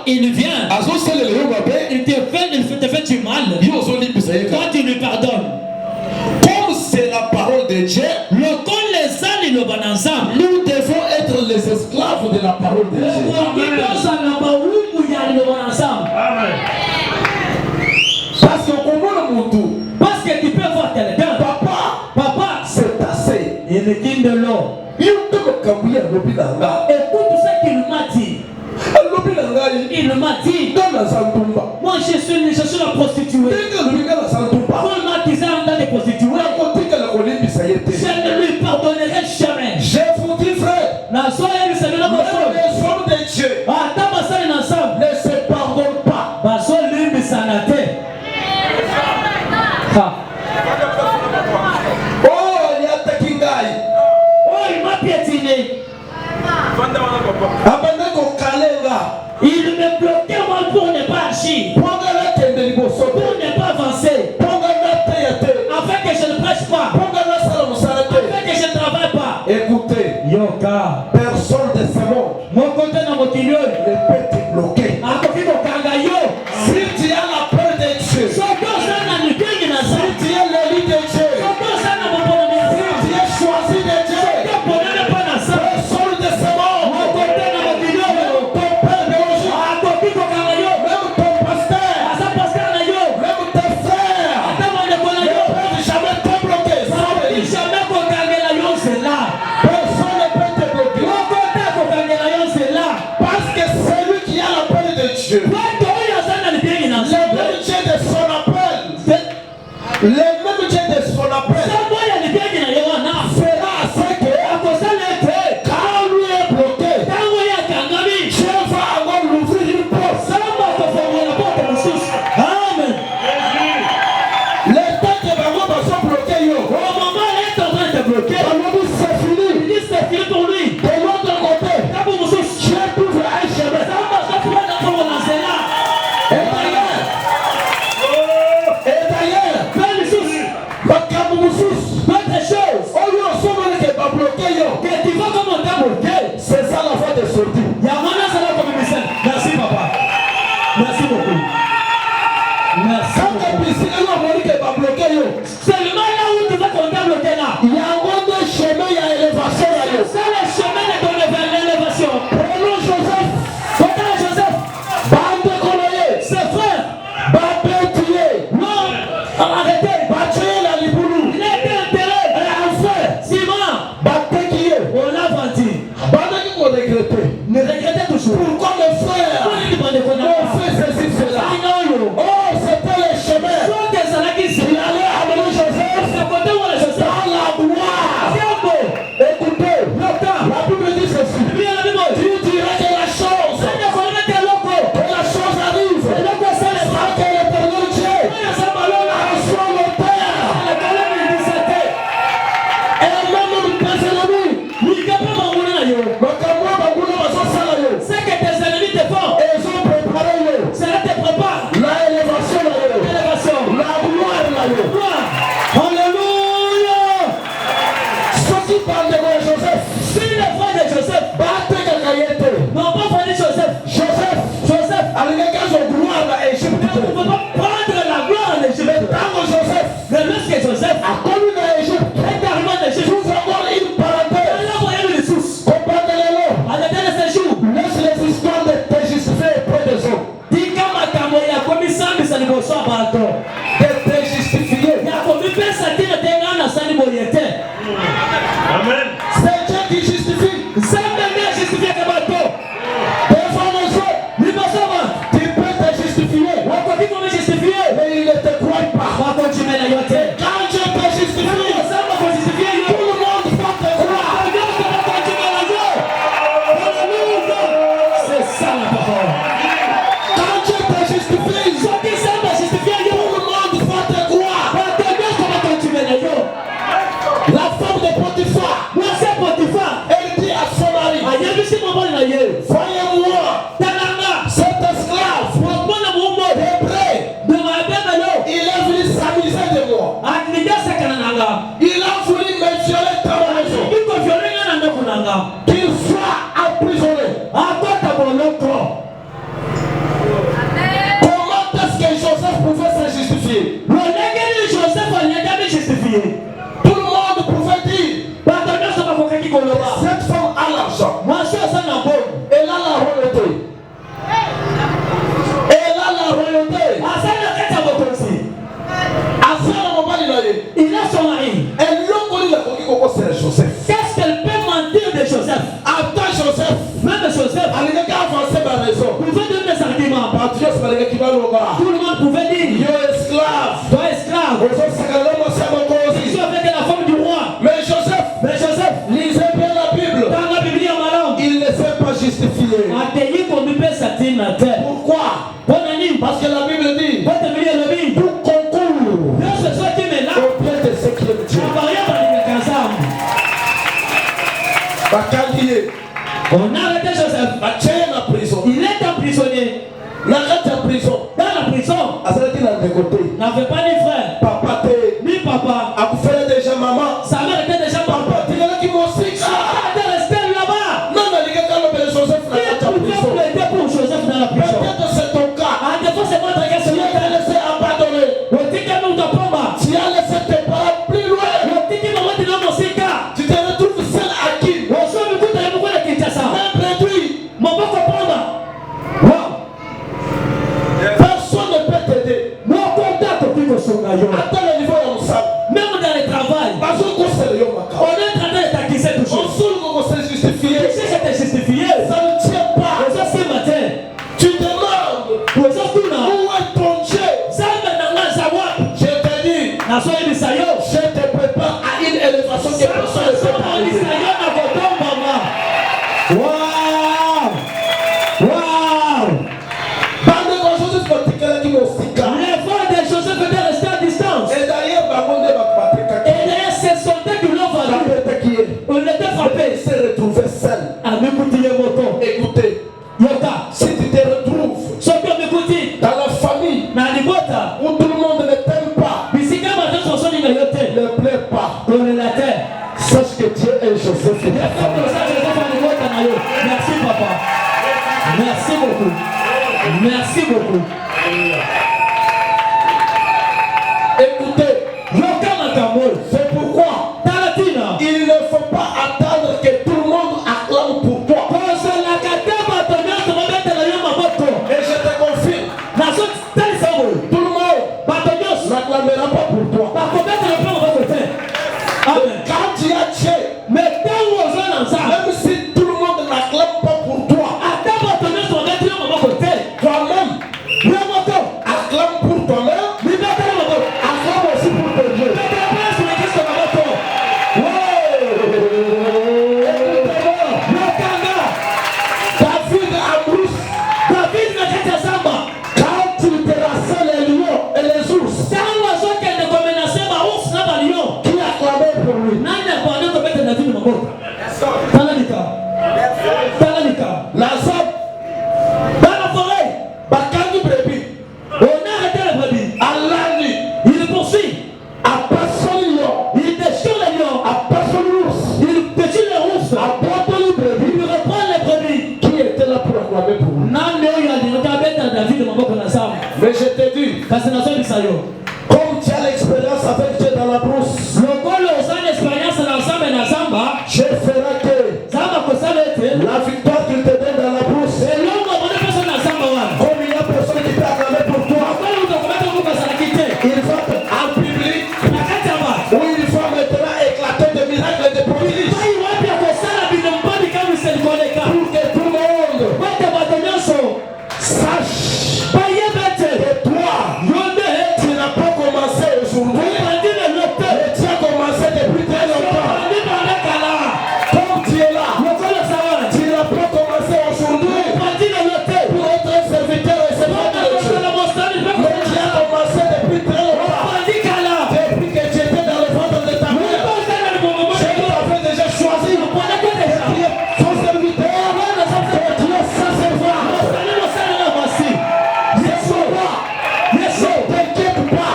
B: il vient il te fait du mal quand tu lui pardonnes
A: comme c'est la parole de Dieu
B: nous
A: devons être les esclaves de la parole de Dieu.
C: Amen.
B: Parce que tu peux voir quelqu'un papa
A: c'est assez
B: il me dit de l'eau écoute ce qu'il m'a dit il m'a dit moi je suis la prostituée moi m'a dit ça en tant que prostituée je ne lui pardonnerai jamais
A: je vous dis frère
B: la soirée du Seigneur
A: les hommes de Dieu
B: ne se pardonnent pas il m'a piétiné il me bloquait moi pour ne pas agir pour ne pas avancer
A: Le même Dieu de son appel fera ce que quand lui est bloqué, Dieu va encore l'ouvrir une porte.
B: Amen.
A: Les temps que Bango va se bloquer,
B: Au moment où il est en train de te bloquer,
A: Bango c'est fini.
B: il dit c'est fini pour lui.
A: De l'autre côté, Dieu ouvre un chemin. Et d'ailleurs, c'est ça la voie de sortie.
B: Merci papa. Merci beaucoup. Merci
A: Quand
B: beaucoup. Seulement là où tu vas compter bloqué là.
A: il y a un autre chemin, il y a élévation là.
B: C'est le chemin de ton élévation.
A: Prenons Joseph,
B: Pendant Joseph,
A: bande coloyée,
B: ses frères,
A: bande tuée,
B: non, arrêtez.
A: battu la liboulou,
B: Il a été enterré.
A: et enfin,
B: Simon,
A: bande qui est,
B: on l'a vendu.
A: bande qui qu'on regretté.
B: Ne regrettez toujours.
A: Pourquoi mes frères
B: Pourquoi il demande qu'on a
A: ont fait ceci, cela? Oh, c'était le chemin. Il allait amener Joseph dans la gloire. Écoutez, la Bible dit ceci. Tu dirais que la chose arrive. Sans que l'éternel Dieu reçoive le Père. Et même tes ennemis. Makamwa Baguna Masosala yo.
B: Ce que tes ennemis te font,
A: Et ils ont préparé yo.
B: cela te prépare.
A: La élévation là yo.
B: L'élévation.
A: La gloire là yo.
B: Gloire. Alléluia.
A: Ceux qui parlent de moi, Joseph.
B: Si les frères de Joseph
A: Battez Kakayete.
B: n'ont pas fallu Joseph,
A: Joseph.
B: Joseph
A: Alingaka son gloire là Égypte.
B: ne peut pas prendre la gloire en Égypte.
A: Tango Joseph.
B: Mais lorsque Joseph
A: A connu dans Égypte.
B: est arrivé en Égypte,
A: Nous avons une parenthèse.
B: il a envoyé les sources.
A: Comprenez-le.
B: À la fin de ce jour,
A: Laisse les histoires de te justifier auprès des hommes.
B: dit qu'à ma camoya, comme il semble, ça ne vaut pas pardon.
A: De te justifier.
B: Il y a comme une personne qui était là dans sa moyenne.
C: Amen.
A: C'est Dieu qui justifie.
B: C'est même bien justifié que bateau.
A: Des fois, les autres,
B: Lui, pas ça va.
A: tu peux te justifier.
B: On continue comme justifié.
A: Mais il ne te croit pas.
B: On va continuer la yote.
A: Quand Dieu te justifie,
B: Ça va justifier.
A: tout le monde va te croire.
B: C'est ça la parole.
A: Quand Dieu te justifie,
B: Ceux qui savent justifier,
A: tout le monde va te croire. La femme de Potiphar, elle dit à son mari, voyez-moi cet esclave hébreu, il est venu s'amuser de moi. Il a voulu me violer dans ma maison. Qu'il soit emprisonné. Comment est-ce que Joseph pouvait se justifier? Tout le monde pouvait dire, cette femme a l'argent. Elle a la royauté. Elle a la royauté. À ça, la maman,
B: Il a son mari.
A: elle l'a connu la coquille coco, c'est Joseph.
B: Qu'est-ce qu'elle peut mentir de Joseph?
A: Attends, Joseph.
B: Même Joseph
A: Allez, les gars, avancez ma maison.
B: pouvait donner des arguments.
A: Patriot, c'est les gars qui va le voir.
B: Tout le monde pouvait dire,
A: Yo, esclave.
B: toi esclave,
A: Aux autres, c'est que l'homme, c'est mon
B: je
A: cause.
B: suis avec la femme du roi.
A: Mais Joseph,
B: Mais Joseph,
A: lisez bien la Bible.
B: dans la Bible en malade,
A: Il ne s'est pas justifié.
B: atelier comme il peut s'atteindre la terre.
A: Pourquoi?
B: Bon ami,
A: Parce que la Bible dit,
B: votre Bible est le Bible.
A: tout concourt
B: Dieu se soit qui est là,
A: au bien de ce qui est Dieu.
B: on va rien parler de ensemble.
A: Bakandier,
B: On a arrêté Joseph.
A: Bachaya na prison.
B: Il est emprisonné.
A: La rate en prison.
B: Dans la prison,
A: Azalaki na dégoté.
B: n'avait pas ni frère,
A: Papa te.
B: ni papa.
A: Akufele déjà maman.
B: Sa mère était déjà
A: Papa
B: papa.
A: te là qui m'osik.
B: Elle était restée là-bas.
A: Non, mais les gars, quand le Joseph na
B: Qui
A: rate en
B: pouvait
A: prison.
B: plaider pour Joseph dans la prison?
A: Peut-être c'est ton cas.
B: À défaut, c'est votre question.
A: Tu as laissé abandonner.
B: On dit que nous ne pas.
A: Tu as laissé tes parents plus loin.
B: On dit que nous ne pas.
A: Tu te retrouves seul à qui?
B: On se met beaucoup de beaucoup de Kinshasa.
A: Même réduit.
B: Mon bon comprendre. Wow.
A: Personne ne peut t'aider.
B: Mon contact au plus que son gaillon.
A: Attends le niveau de mon sabre.
B: Même dans le travail.
A: Parce que c'est le Yomaka.
B: On est en train de t'acquiser
A: On
B: toujours.
A: saoule qu'on s'est justifié.
B: Tu sais que c'est justifié.
A: Ça ne tient pas.
B: Et ça, c'est matin.
A: Tu demandes
B: Pour ça, tout là.
A: où est ton Dieu?
B: Ça, maintenant, ça va.
A: Je te dis,
B: Na
A: Je te prépare à une élévation que personne ne peut t'arriver.
B: Wow! Wow!
A: Bande de Joseph Patrick qui m'ont stické.
B: Les frères de Joseph étaient restés à distance.
A: Et d'ailleurs, Bamonde Patrick
B: Et d'ailleurs, ces soldats qui l'ont vaincu, on était frappés.
A: il s'est retrouvé seul. Écoutez,
B: Yoka,
A: si tu te retrouves
B: soki omikuti
A: dans la famille
B: na libota
A: où tout le monde ne t'aime pas,
B: bisika bato osolinga yo te
A: ne plaît pas,
B: kolela te
A: sache que Dieu est Joseph et ta famille.
B: Merci papa. Merci beaucoup. Merci beaucoup.
A: Écoutez,
B: Yoka makambo.
A: c'est pourquoi
B: Talatina.
A: il ne faut pas attendre que tout le monde acclame pour toi.
B: Kosola kata bato nyonso babetela yo maboko.
A: Et je te confirme,
B: Nazo talisa boye.
A: tout le monde
B: Bato nyonso
A: n'acclamera pas pour toi.
B: bakobetela mpe maboko te. Amen.
A: Quand tu as Dieu,
B: Mais ntango oza na nzambe
A: même si tout le monde n'acclame pas pour toi,
B: ata bato nyonso babeti yo maboko te.
A: toi-même,
B: Yo moko
A: acclame pour toi-même,
B: libetela maboko.
A: acclame aussi pour ton Dieu.
B: Betela mpe yesu na kristo maboko. Yokanga.
A: David à Bruce,
B: David na kati ya zamba.
A: quand il terrassait les lions et les ours,
B: Ntango azokende komenase baours na balion.
A: qui acclamait pour lui?
B: Nani akwande kobetela David maboko? Tala lika. Tala lika.
A: Nazab,
B: Dans la forêt,
A: Bakangi Brebi,
B: on a arrêté les brebis.
A: Alani,
B: Il poursuit.
A: à personne lion,
B: Il déchire les lions.
A: à personne ours,
B: Il pétille les ours.
A: à Botoli Brebi,
B: Il reprend les brebis.
A: qui était là pour acclamer pour lui.
B: Nani oyo alingaka abetela David maboko na zamba.
A: Mais je te dis,
B: Kasi nazobisa yo.
A: comme tu as l'expérience avec Dieu dans la brousse,
B: Lokolo oza na expérience na nzambe na zamba.
A: je ferai que
B: Zamba kosala ete.
A: la victoire qu'il te donne dans la brousse,
B: Elongo abone pesa na zamba wana.
A: comme il y a personne qui peut acclamer pour toi,
B: Akweli utakomata moko asalaki te.
A: il va en public,
B: Na kati ya bato.
A: où il va maintenant éclater des miracles et des prodiges,
B: Pai wapi ya kosala bino mponi kamwiseli koleka.
A: pour que tout le monde
B: Wete bato nyonso.
A: sache
B: Bayeba ete.
A: que toi,
B: Yo nde.
A: tu n'as pas commencé aujourd'hui,
B: Obandi lelo te.
A: mais tu as commencé depuis très longtemps.
B: Obandi banda kala.
A: Comme tu es là,
B: Lokolo sawana.
A: tu n'as pas commencé aujourd'hui
B: Obandi lelo te.
A: pour être un serviteur et serviteur
B: Banda
A: de Dieu,
B: kosala mosali mpe
A: mais tu as commencé depuis très longtemps.
B: Obandi kala.
A: Depuis que tu étais dans le ventre de ta mère,
B: Obanda na momo
A: je t'avais déjà choisi.
B: Obanda ko deja.
A: Tu es son serviteur, tu es sa servante.
B: Mosali mosali na masi.
A: Ne sois pas,
B: Yesu.
A: ne t'inquiète pas,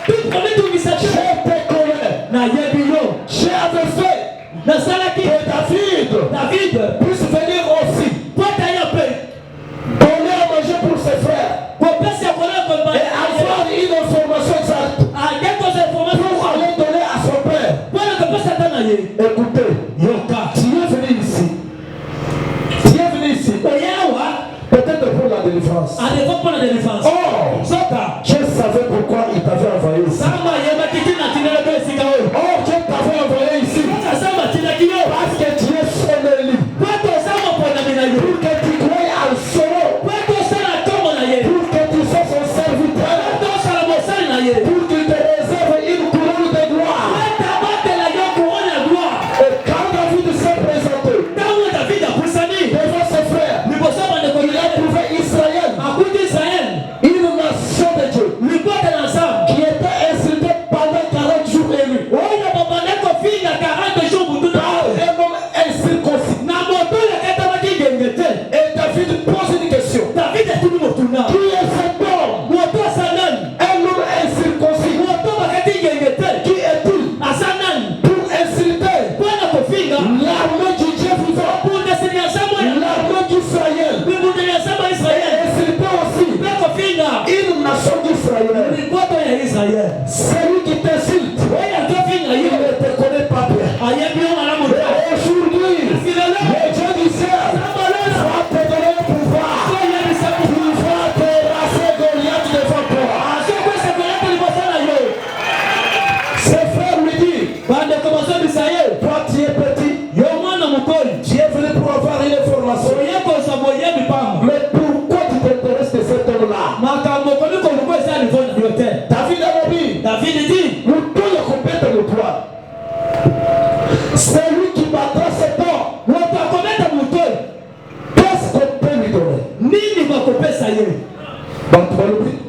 B: Tout premier tungisa
A: je
B: te.
A: te connais.
B: Na yebi yo.
A: J'avais fait
B: Nasalaki.
A: que David
B: David.
A: puisse venir aussi
B: Pota ya pe.
A: donner à manger pour ses frères
B: Kopesi ya kola ko ba.
A: et avoir une information exacte
B: Ageko za information.
A: pour aller donner à son père.
B: Bwana kopesa tana ye.
A: Écoutez,
B: Yoka.
A: tu es venu ici. Tu es venu ici.
B: Oyawa.
A: Peut-être pour la délivrance.
B: Aleko pona défense.
A: Or,
B: Soka.
A: Dieu savait pourquoi il t'avait envoyé ici.
B: Sama yeba kiti na tinela pe sika oyo.
A: Or, Dieu t'avait envoyé ici
B: Sama tina kiyo.
A: parce que tu es son élu.
B: Kwato sama pona mina yo.
A: Pour que tu croies en son nom.
B: Kwato sala komo na ye.
A: Pour que tu sois son serviteur.
B: Kwato sala mosali na ye.
A: Pour qu'il te réserve une couronne de gloire.
B: Kwata batela yo kuona gloire.
A: Et quand David s'est présenté
B: Tango David apusani.
A: devant ses frères,
B: Liboso bande ko
A: il a trouvé Israël,
B: akuti Israël.
A: une nation de Dieu,
B: Libote na nzambe.
A: qui était insultée pendant 40 jours et nuits.
B: Oyo babande kofinga 40 jours butu na
A: Par
B: oyo.
A: un homme incirconcis.
B: Na moto ya kata baki genge te.
A: Et David pose une question.
B: David etuni motuna.
A: Qui est cet homme?
B: Moto asanani.
A: Un homme incirconcis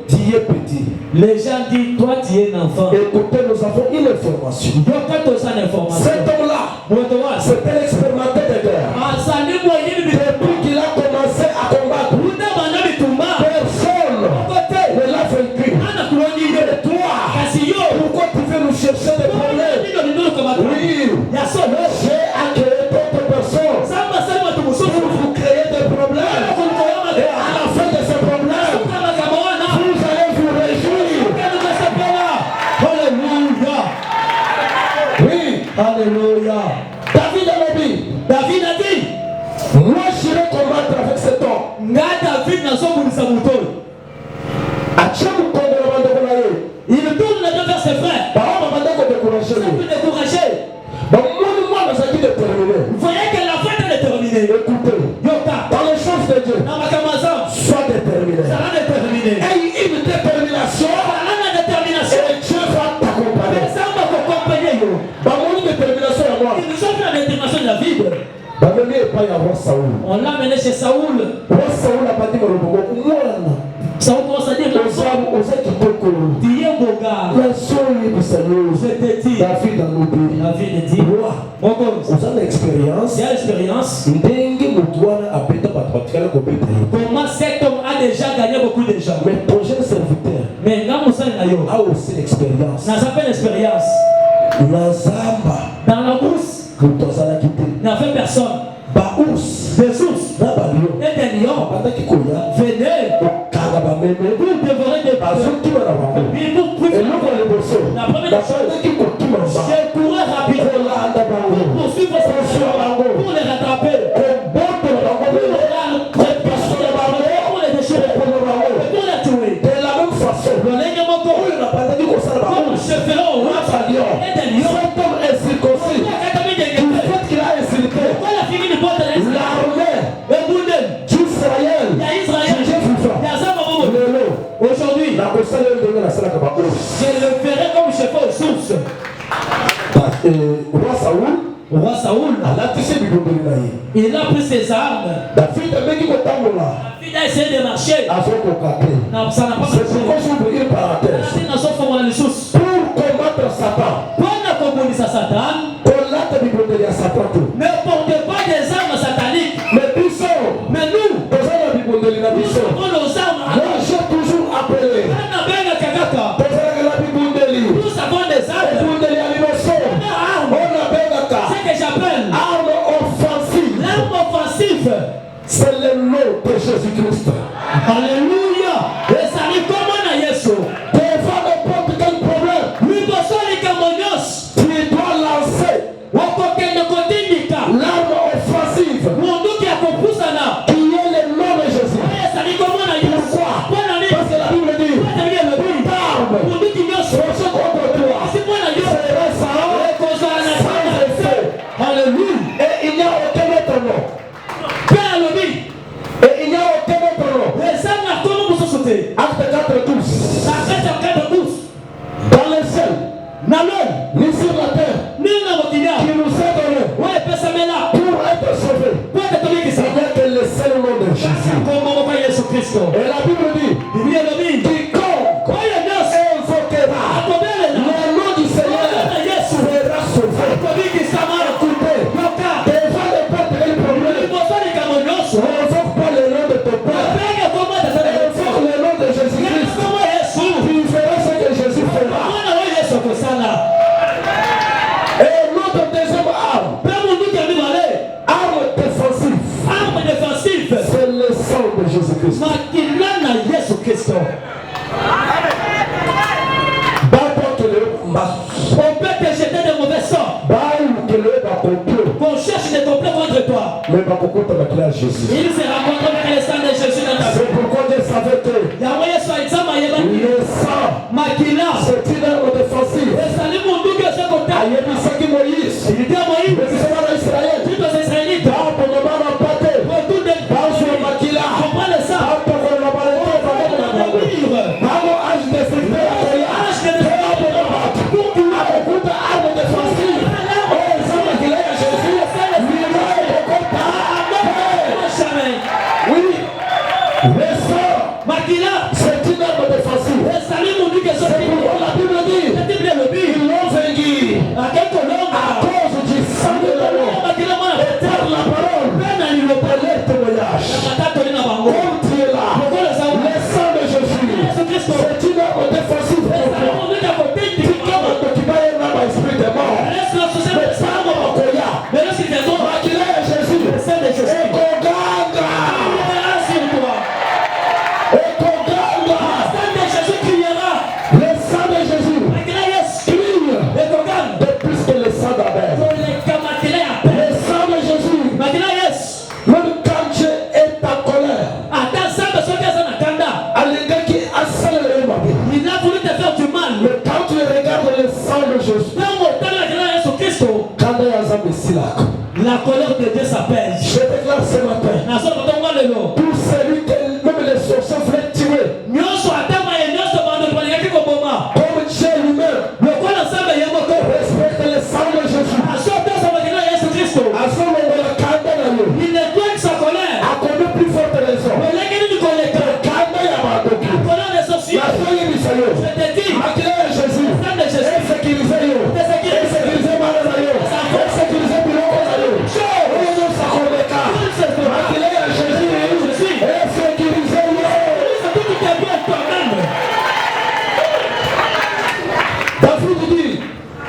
A: tu es petit.
B: Les gens disent, toi tu es un enfant.
A: Écoutez, nous avons une information. Cet homme-là, c'était l'expérimentateur de guerre. Depuis qu'il a commencé à combattre, personne ne l'a vaincu. Et toi, pourquoi tu veux nous chercher des problèmes? Oui, j'ai accueilli d'autres personnes pour vous créer des problèmes. Et à la fin de ces problèmes, vous allez vous réjouir.
B: Alléluia.
A: Oui.
B: Alléluia.
A: David a dit, moi j'irai combattre avec cet homme.
B: Il tourne les deux vers ses frères. Découragé. Vous voyez que la fête est terminée.
A: Écoutez, dans les choses de Dieu, sois déterminé. Aie une détermination. Et Dieu va t'accompagner. Détermination à moi.
B: Ils nous ont fait la détermination de la vie. On l'a amené chez Saoul. Saoul commence à dire, tu es beau gars. Je te dis, David dit,
A: vous avez l'expérience.
B: il y a l'expérience. Comment cet homme a déjà gagné beaucoup de gens.
A: Mais ton jeune serviteur
B: Mais
A: a aussi l'expérience.
B: n'a pas l'expérience. Dans la brousse, n'a fait personne. Des sources et des lions venaient pour dévorer des personnes. La première chose, j'ai couru rapidement pour poursuivre ces gens, pour les rattraper, pour les déchirer, pour les tuer.
A: De la même façon,
B: Comme je ferai au roi et des lions.
A: cet homme est circoncis. Du fait qu'il a insulté l'armée d'Israël,
B: aujourd'hui, je le ferai comme je fais aux sources. Roi Saoul, il a pris ses armes.
A: David
B: a essayé de marcher. Non, ça n'a pas marché.
A: Une parenthèse.
B: Pour
A: combattre Satan,
B: ne portez pas des armes sataniques. Mais nous, nous avons nos armes.
A: j'ai toujours appelé.
B: Nous avons des armes. C'est que j'appelle
A: Arme offensive.
B: l'arme offensive.
A: C'est le nom de Jésus-Christ.
B: Alléluia. Et ça arrive comment à Yesu.
A: Devant n'importe quel problème,
B: Lui bosoli kamonyos.
A: tu dois lancer
B: Wakokende kotindika.
A: l'arme offensive
B: Munduki akopusana.
A: qui est le nom de Jésus.
B: Et ça arrive comment à Yesu.
A: Pourquoi?
B: Bwana ni.
A: Parce que la Bible dit,
B: L'arme. Munduki nyoso.
A: proche contre toi
B: Si Bwana yo.
A: serait sans effet.
B: Alléluia.
A: Et il n'y a aucun autre nom.
B: Père Lobi.
A: Et il n'y a aucun autre nom.
B: Les armes à comment vous sauter.
A: Acte 4:12.
B: La fête en cas de douce.
A: Dans les ciels,
B: Nalon.
A: ni sur la terre,
B: Ni na motinia.
A: qui nous est donné
B: Ouais, pesa mela.
A: pour être sauvés.
B: Pour être tombé qui ça.
A: Il n'y a que le seul nom de Jésus.
B: Comment va Yesu Christ.
A: Et la Bible dit,
B: Biblia Lobi.
A: quiconque
B: Oya nyoso.
A: invoquera
B: Akobele
A: le
B: na.
A: nom du Seigneur
B: Yesu.
A: sera sauvé.
B: Tobi qui ça m'a
A: Écoutez,
B: Yoka.
A: devant n'importe quel problème,
B: Libosoli kamonyoso.
A: n'invoque pas le nom de ton Père.
B: Pega comment de
A: Invoque le nom de Jésus-Christ.
B: Comment Yesu.
A: Tu verras ce que Jésus fera.
B: Mwana wa Yesu kosala.
A: Et notre deuxième arme,
B: Père Munduki amibale.
A: arme défensive,
B: Arme défensive.
A: c'est le sang de Jésus-Christ.
B: Makila na Yesu Christ. On peut te jeter de mauvais sorts. Qu'on cherche des complots contre toi.
A: Mais Jésus.
B: Il se rencontre avec le sang de Jésus dans ta vie.
A: C'est pourquoi Dieu savait que
B: Yahweh Yesu alisema yebaki.
A: le sang,
B: Makila.
A: c'est une arme défensive.
B: Esali munduki oseko ta.
A: Ayebisaki Moïse.
B: Il dit à Moïse.
A: Mais c'est pas l'Israël.
B: Tu dois Israélites.
A: Pour ne pas m'empâter.
B: Retourne des
A: Dans Makila.
B: comprends le sang.
A: Pour ne pas m'empâter. Maman, âge de sécurité. Arme défensive. Oh, le sang Makila à Jésus. Oui. Le sang,
B: Makila.
A: c'est une arme défensive.
B: Jésus-Christ.
A: C'est une arme défensive.
B: Laisse la société de sang. Mais lorsqu'il est mort, le sang de Jésus. La colère de Dieu s'apaise.
A: Je déclare ce matin, tout celui que même les sorciers voulaient tuer, comme Dieu lui-même, respecte le sang de Jésus. À ce moment où la candeur a eu, a connu plus forte raison.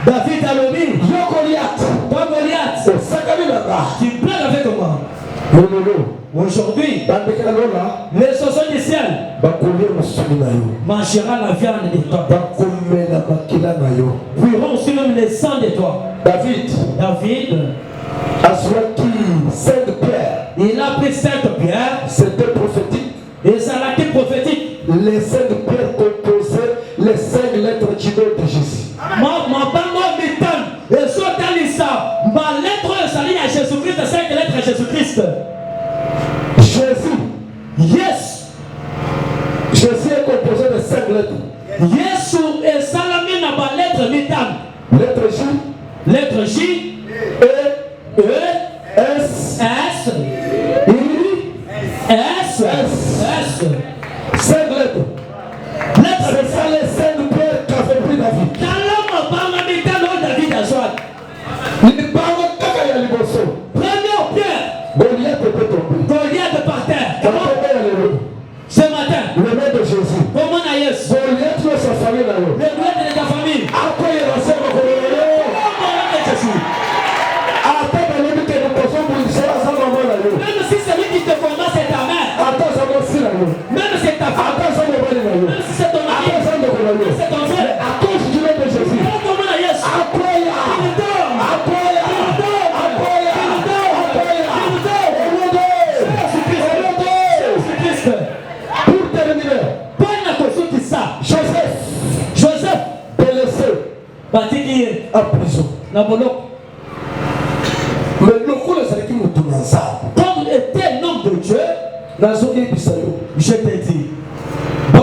B: David a l'obi. Tu plaies avec moi. Aujourd'hui, les soissons du ciel mangera la viande de toi. Puiront aussi même les sangs de toi. David, il a pris 5 pierres.
A: C'était prophétique.
B: Et ça l'a été prophétique.
A: Les 5 pierres composaient les 5 lettres du nom de Jésus.
B: Ma lettre s'aligne à Jésus-Christ, 5 lettres à Jésus-Christ.
A: Jésus.
B: Yes.
A: Jésus est composé de 5 lettres.
B: Yesu et Salami n'a pas lettre mitam.
A: Lettre J.
B: Lettre J. E. S. S. I. S. S.
A: 5 lettres. C'est ça les 5 pierres qu'a fait pris David.
B: Première pierre.
A: Goliath peut tomber.
B: Goliath par terre. Ce matin.
A: Le nom de Jésus.
B: Comment Goliath
A: sa famille là.
B: Le Goliath de ta famille.
A: Après il va se
B: même si celui qui te combat c'est ta mère. Même si c'est ta femme. Même si c'est ton mari. Même si c'est ton frère.
A: À cause du nom de Jésus. Pour terminer, Joseph délaissé en prison. Mais le coup les qui me tournent ensemble.
B: Comme était l'homme de Dieu,
A: je t'ai dit, on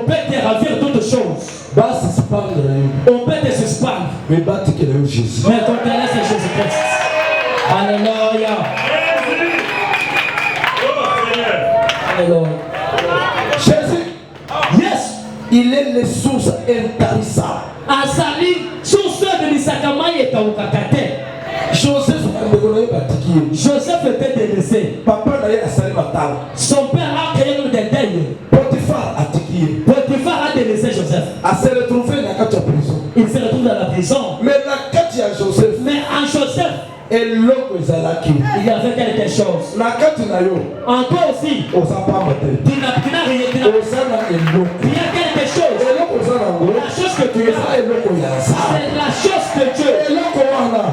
B: peut te ravir toutes choses. On peut te suspendre.
A: mais battre que Jésus.
B: Mais ton terrain c'est Jésus-Christ. Alléluia. Alléluia.
A: Jésus,
B: Yes.
A: il est les sources intarissables.
B: Asali, source de l'Isakama et Kaukakate. Joseph était délaissé.
A: Papa d'ailleurs a salé ma table.
B: Son père a créé nous des deuils.
A: Potiphar a tiqué.
B: Potiphar a délaissé Joseph.
A: A se retrouvé dans la prison.
B: Il se retrouve dans la prison.
A: Mais la carte à Joseph.
B: Mais en Joseph,
A: et l'homme il y
B: avait quelque chose.
A: La carte na yo.
B: En toi aussi.
A: On s'en parle.
B: Tu n'as rien. Il y a quelque chose. La chose que tu as. C'est la chose que Dieu.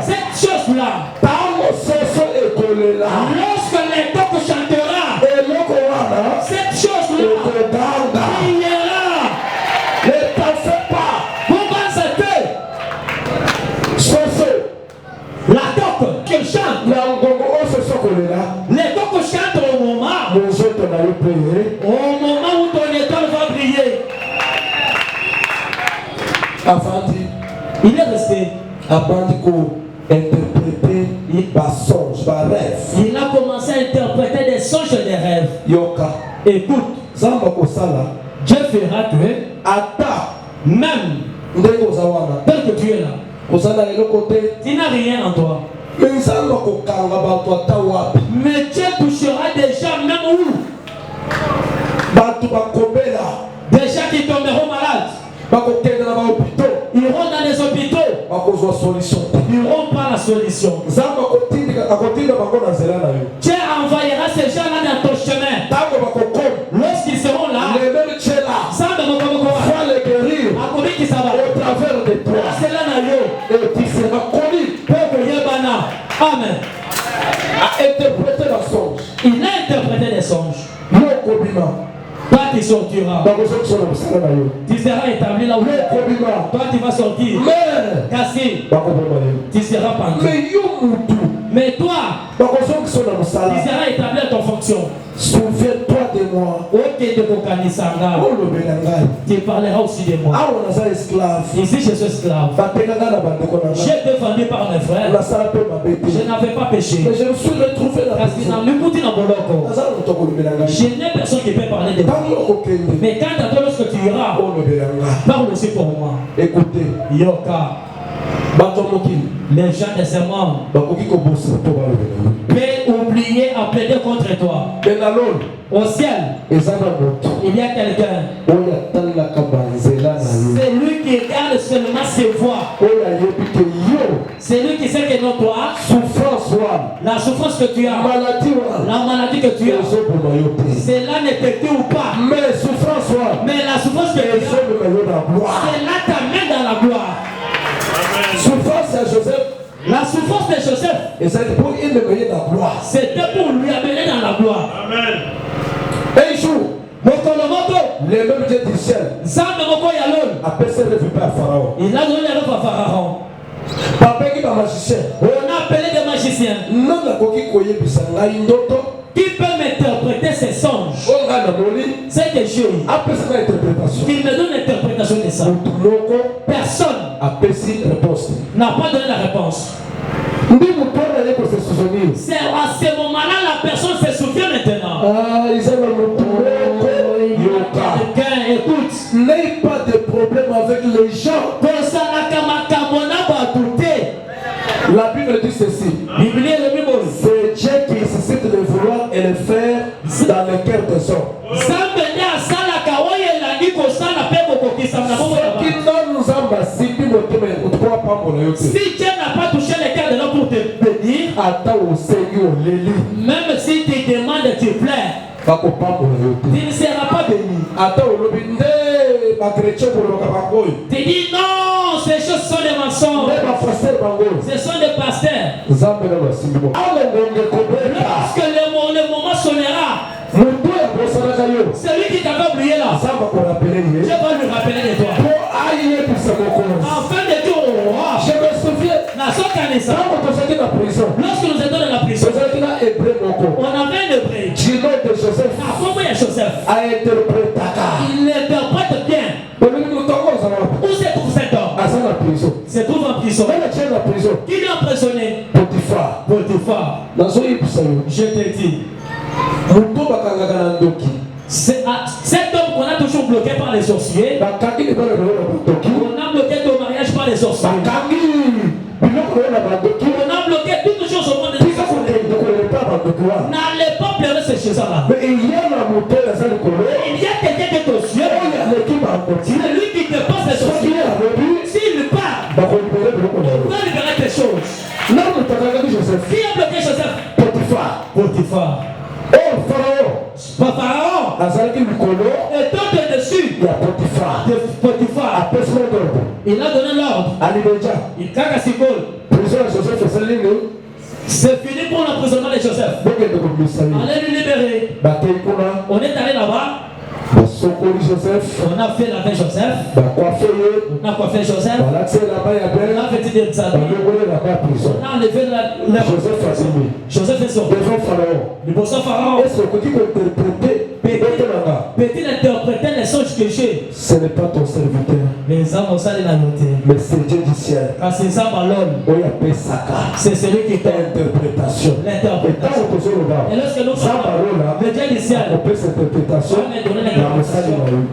B: Cette chose-là. Lorsque les coqs chantera. Cette chose-là. Priera.
A: Ne t'en fais pas.
B: Pourquoi c'était la coque qui chante. Les coqs chantent au moment où ton étoile va briller. Il est resté. Il a commencé à interpréter des songes et des rêves. Écoute, Dieu fera que même tel que tu es là, tu n'as rien en toi. Mais Dieu touchera des gens même où Des gens qui tomberont malades. Ils iront dans les hôpitaux. Ils n'auront pas la solution. Dieu envoyera ces gens-là dans ton chemin. Lorsqu'ils seront là, ça va
A: les guérir
B: au
A: travers de toi. Et tu seras connu.
B: Amen.
A: À interpréter la songe.
B: Il a interprété les songes. Toi tu sortiras. Tu seras établi là où tu es. Toi tu vas sortir. Cassé. Tu seras pendu. Mais toi, tu seras établi à ton fonction.
A: Souviens-toi de moi.
B: Tu parleras aussi de moi. Ici je suis esclave. J'ai été vendu par mes frères. Je n'avais pas péché.
A: Mais je me suis retrouvé là.
B: Je n'ai personne qui peut parler de moi. Mais quand à toi lorsque tu iras, parle aussi pour moi.
A: Écoutez.
B: Yoka. Les gens de ce monde peuvent oublier à plaider contre toi. Au ciel, il y a quelqu'un. C'est lui qui regarde seulement ses voix. C'est lui qui sait que non, toi, la souffrance que tu as, la maladie que tu as, cela ne te tue ou pas. Mais la souffrance que tu as, cela t'amène dans la gloire.
A: Souffrance à Joseph.
B: La souffrance de Joseph,
A: c'était pour lui amener
B: dans la gloire.
C: Amen.
A: Un jour, le même Dieu du ciel a passé le vue à Pharaon.
B: Il a donné le rêve à Pharaon.
A: Papa qui est magicien.
B: On a appelé des magiciens.
A: Non,
B: Qui peut m'interpréter ces songes? C'est que Dieu qui me donne l'interprétation de ça. Personne n'a pas donné la réponse. C'est à ce moment-là la personne se souvient maintenant. Quelqu'un écoute.
A: N'ayez pas de problème avec les gens. La Bible dit ceci. C'est Dieu qui suscite le vouloir et le faire dans le cœur des hommes.
B: Si Dieu n'a pas touché le cœur de l'homme pour te bénir, même si tu demandes, tu pleures, tu ne seras pas béni. Tu dis non, ces choses sont des mensonges. Ce sont des pasteurs. Lorsque le moment sonnera, celui qui t'avait oublié là, je vais lui rappeler de toi. Afin de dire,
A: je me souviens,
B: lorsque nous étions dans la prison, on avait un hébreu. Joseph. Il interprète bien. Où se trouve cet homme? Se trouve en prison. Qui l'a emprisonné? Potiphar. Je te dis. Cet homme qu'on a toujours bloqué par les sorciers, on a bloqué ton mariage par les sorciers, on a bloqué toutes choses au monde de Dieu. N'allez pas pleurer ces choses-là.
A: Mais il y a
B: quelqu'un qui est aux cieux, c'est lui qui te passe les sorciers. S'il part, on va libérer tes choses. Qui a bloqué Joseph? Potiphar. Pharaon étant dessus de Potiphar, il a donné l'ordre. Il caca si colle. C'est fini pour l'emprisonnement de Joseph. Allez lui libérer. On est allé là-bas. On a fait la paix Joseph. On a coiffé Joseph. On a vêtu des habits. On a enlevé la Joseph est sorti. Le bon Pharaon. Peut-il interpréter les songes que j'ai?
A: Ce n'est pas ton serviteur.
B: Les hommes ont ça de la noter.
A: Mais c'est Dieu du ciel.
B: Quand c'est ça, c'est celui qui fait
A: l'interprétation.
B: Et lorsque nous parlons, le Dieu du ciel
A: on peut cette interprétation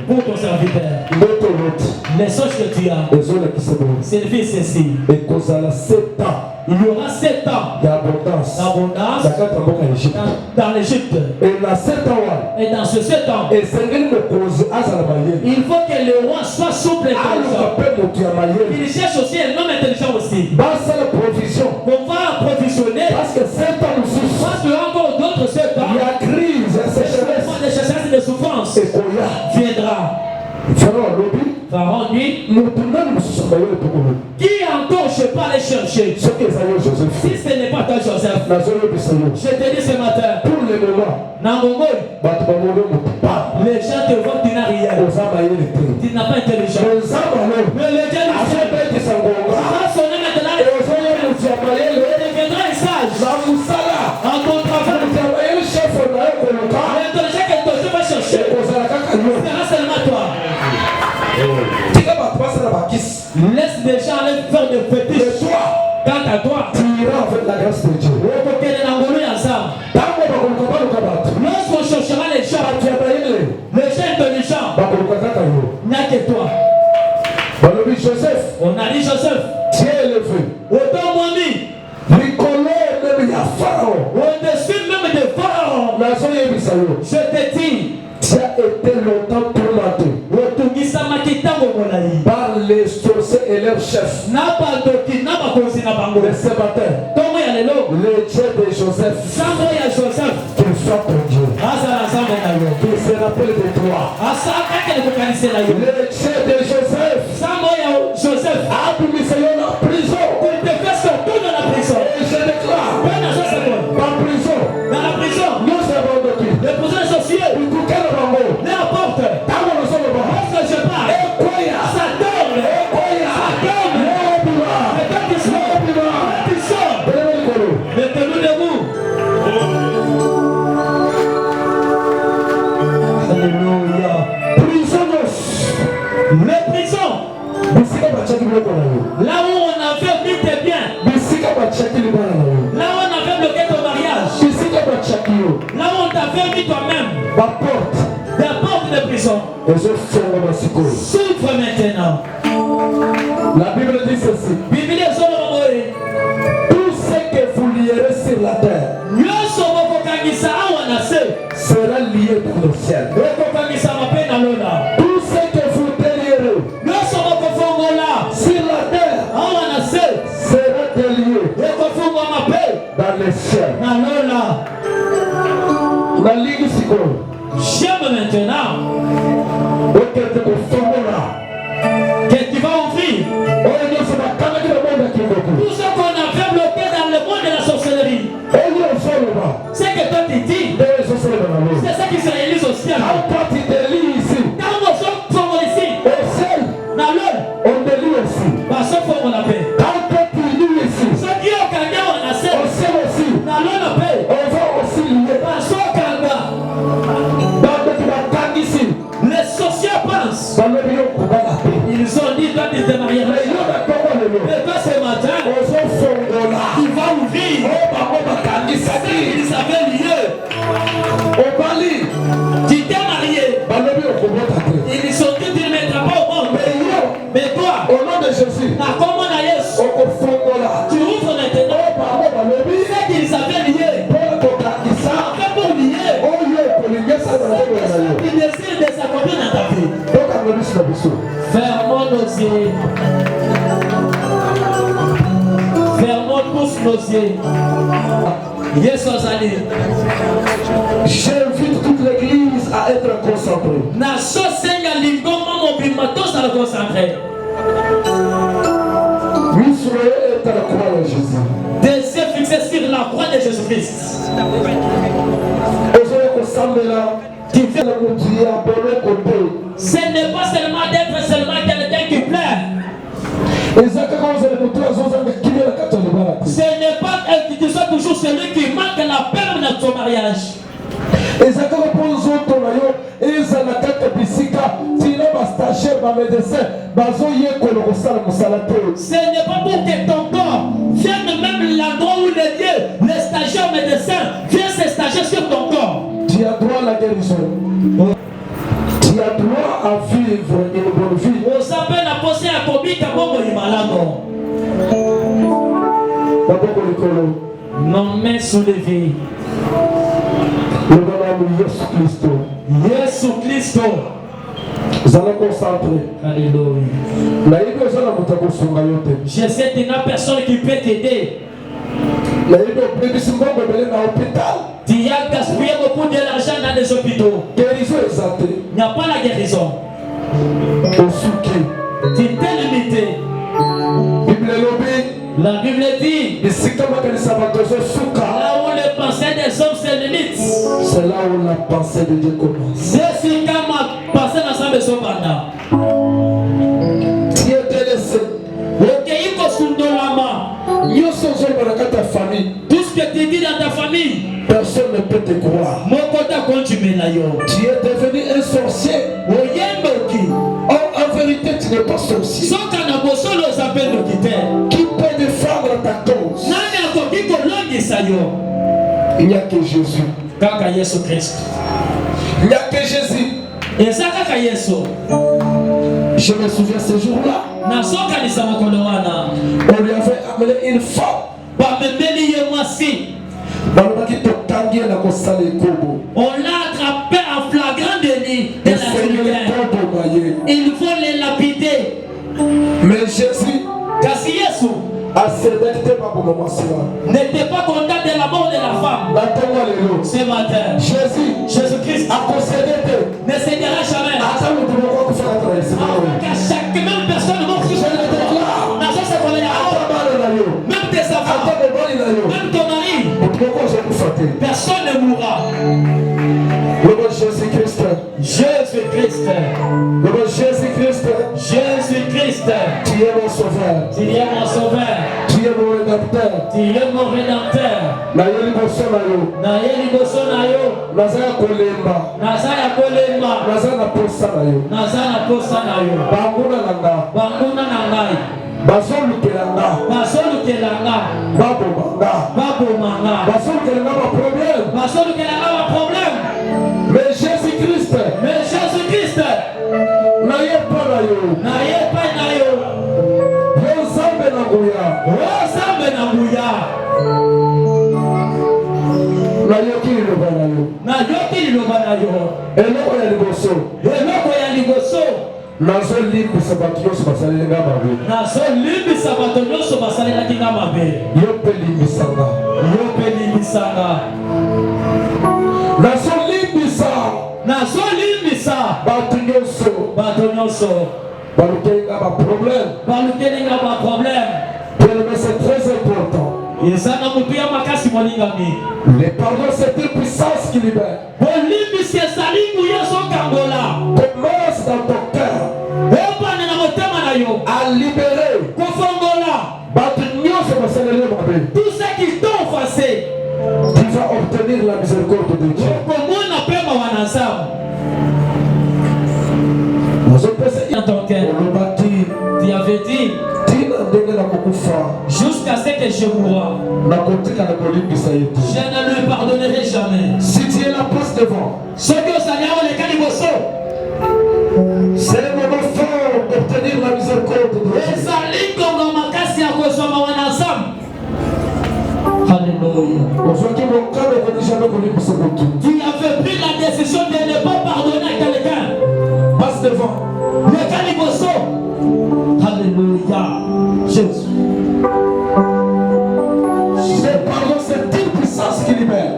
B: pour ton serviteur. Les songes que tu as, c'est le fils ceci.
A: Et qu'on a 7 ans.
B: Il y aura 7 ans
A: d'abondance
B: dans l'Égypte.
A: Et dans 7 ans,
B: Et dans ce 7 ans,
A: il faut
B: que le roi soit souple et intelligent. Il cherche aussi un homme intelligent aussi. On va approvisionner. Parce que encore d'autres 7 ans,
A: il y a crise,
B: des sécheresses et des souffrances viendra. Pharaon dit, qui encore je peux aller chercher? Si ce n'est pas toi Joseph, je te dis ce matin,
A: pour le moment,
B: les gens te voient, tu n'as rien, tu n'as pas intelligent. Mais le Dieu va sonner maintenant, il deviendra un sage. En ton travail, l'intelligent que toi tu vas chercher, sera seulement toi. Laisse les gens aller faire des fétiches. Quant à toi,
A: tu iras avec la grâce de Dieu.
B: Lorsqu'on cherchera les gens intelligents, il n'y a que toi. On a dit Joseph,
A: tu es élevé.
B: autant moi mis, au-dessus même de Pharaon, je te dis,
A: tu as été longtemps tourmenté par les sorciers et leurs chefs. Mais ce matin, le Dieu de Joseph, qu'il soit ton Dieu, qu'il se rappelle de toi. Le Dieu de Joseph a mis en prison.
B: pour te faire sortir de la prison.
A: Et je déclare,
B: Dans la prison,
A: nous avons de qui?
B: les prisons sorciers, n'importe. Lorsque je parle, ça tombe. Mais quand tu sors, mettez-nous debout. Alléluia. Les prisons, là où on a fait vite et bien, là où on a fait bloquer ton mariage, là où on t'a fait vite toi-même, des portes de prison, souffre maintenant.
A: La Bible dit ceci.
B: Bible est sur le
A: Tout ce que vous lierez sur la terre sera lié dans le ciel. Tout ce que vous délierez sur la terre sera délié dans le ciel. La ligue seconde.
B: J'aime maintenant
A: Ok, tu peux tomber là.
B: que tu vas ouvrir
A: Oh, Dieu, c'est ma caméra qui me montre qui me
B: tout ce qu'on a fait bloquer dans le monde de la sorcellerie.
A: Oh, Dieu, c'est le bas.
B: C'est que toi tu dis, c'est ça qui se réalise au ciel.
A: Quand toi tu délies ici,
B: Quand nous sommes ici,
A: au ciel,
B: dans l'eau,
A: on délie aussi.
B: parce qu'on faut la paix.
A: Quand toi tu lis ici,
B: Ce qui est au Kenya, on a
A: au
B: fait,
A: ciel aussi,
B: dans l'eau, la paix.
A: on va aussi lier.
B: Parce qu'au Kenya,
A: Dans le Kibatan ici,
B: les sorciers pensent,
A: dans le Rio Kuba la paix.
B: ils ont dit, toi tu te maries.
A: Mais il y a comment le nom.
B: Mais toi ce matin,
A: Aux enfants là,
B: tu vas ouvrir.
A: oh, maman, ma candice,
B: Ils avaient lieu.
A: au Bali,
B: Tu t'es marié.
A: dans le Rio Kuba la paix.
B: Ils sont dit, tu ne mettras pas au monde.
A: Mais yo,
B: Mais toi,
A: au nom de Jésus,
B: à comment on a Yesu,
A: au Fongo là,
B: tu ouvres maintenant.
A: oh, maman, dans le Rio,
B: C'est qu'ils avaient lié.
A: pour le candice,
B: Après pour lier,
A: oh, yo, pour le gars, ça va le
B: tu décides de s'accomplir dans ta vie.
A: donc, on a mis sur le bisou.
B: Fermons nos yeux. Fermons tous nos yeux. Yesu azali.
A: J'invite toute l'église à être concentrée.
B: Naso senga lingoma mobimba tous à le concentrer.
A: L'Israël est à la croix de Jésus.
B: Des yeux fixés sur la croix de Jésus-Christ.
A: Aujourd'hui, on s'en là, qui fait le monde à bon côté.
B: Ce n'est pas seulement d'être seulement quelqu'un qui pleure.
A: Et ça, quand vous allez nous trouver, vous allez qui vient la catholique.
B: Ce n'est pas que tu sois toujours celui qui manque la perme dans ton mariage.
A: Et ça, quand vous autres, ils ont la carte bisika, sinon, ma stagiaire, ma médecin, bazo yé kolorosal mosalate.
B: Ce n'est pas pour que ton corps vienne même l'endroit où les lieux, les stagiaires médecins viennent se stagiaire sur ton corps.
A: Tu as droit à la guérison. Tu as droit à vivre une bonne vie.
B: On s'appelle la pensée à Kobi Kabongo Imalamo. Nos mains soulevées. Jésus Christ. Alléluia. Je sais qu'il n'y a personne qui peut t'aider. Tu as gaspillé beaucoup d'argent dans les hôpitaux. Il n'y a pas la guérison. Tu t'es limité. La Bible dit là où les pensées des hommes se limitent,
A: c'est là où la pensée de Dieu commence.
B: c'est ce qu'on m'a passé dans sa maison pendant.
A: Tu es délaissé.
B: Tout ce que tu dis dans ta famille,
A: personne ne peut te croire.
B: Tu
A: es devenu un sorcier. En vérité, tu n'es pas sorcier. Qui peut défendre ta cause? Il n'y a que Jésus. Il n'y a que Jésus. Je me souviens ce jour-là. On lui avait amené une femme.
B: On l'a attrapé en flagrant délit de la lumière. Il faut les lapider.
A: Mais Jésus
B: n'était pas content de la mort de la femme. Ce matin, Jésus-Christ ne cédera jamais. Car chaque même personne morte sur la même tes enfants, même ton mari, personne ne mourra.
A: Jésus-Christ.
B: Jésus-Christ.
A: Jésus-Christ.
B: Jésus-Christ.
A: Tu es mon sauveur.
B: Tu es mon sauveur.
A: Tu es mon rédempteur.
B: Tu es mon rédempteur.
A: Nayeli bosonayo.
B: Nayeli bosonayo.
A: Nazaya kolemba.
B: Nazaya kolemba.
A: Nazana posanayo.
B: Nazana posanayo.
A: Banguna nanga.
B: Banguna nangai.
A: Basolukelanga.
B: Basolukelanga.
A: Babomanga.
B: Babomanga.
A: Basolukelanga ma problème.
B: Basolukelanga ma problème.
A: Mais Jésus-Christ.
B: Mais Jésus-Christ.
A: Naye pas nayo.
B: Naye pas nayo.
A: Rosambe nanguya.
B: Rosambe nanguya.
A: Nayoki liloba nayo.
B: Nayoki liloba nayo.
A: Eloko ya liboso.
B: Eloko ya liboso.
A: Nazolimbisa bato nyonso basalela mabe.
B: Nazolimbisa bato nyonso basalela kinga mabe.
A: Yo mpe limbisanga.
B: Yo mpe limbisanga. Nazolimbisa
A: bato nyonso.
B: Bato nyonso.
A: Balukelinga ba problème.
B: Balukelinga ba problème.
A: Bien-aimé, c'est très important.
B: Les
A: pardons, c'est une puissance qui libère. Commence dans ton cœur à libérer.
B: Tout ce qui t'ont offensé,
A: tu vas obtenir la miséricorde de Dieu.
B: Dans ton cœur, tu avais dit jusqu'à ce que je mourrai, je ne lui pardonnerai jamais.
A: Si tu es la place devant,
B: c'est
A: le moment fort d'obtenir la miséricorde de Dieu.
B: Alléluia.
A: Tu
B: avais pris la décision de ne pas pardonner à quelqu'un.
A: Passe devant.
B: Le caliboso. Alléluia. Jésus.
A: Le pardon, c'est une puissance qui libère.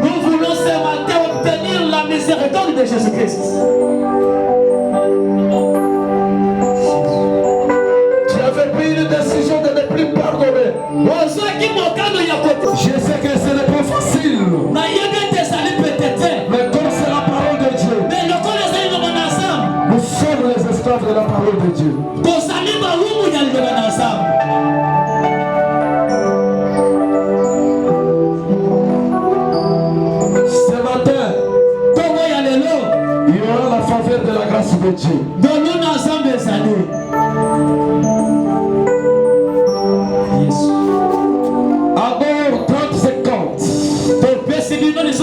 B: Nous voulons ce matin obtenir la miséricorde de Jésus-Christ.
A: Tu avais pris une décision de ne plus pardonner. Je sais que ce n'est pas facile. Mais comme c'est la parole de Dieu, nous sommes les esclaves de la parole de Dieu. Ce matin, il y aura la faveur de la grâce de Dieu. Abord 30 secondes.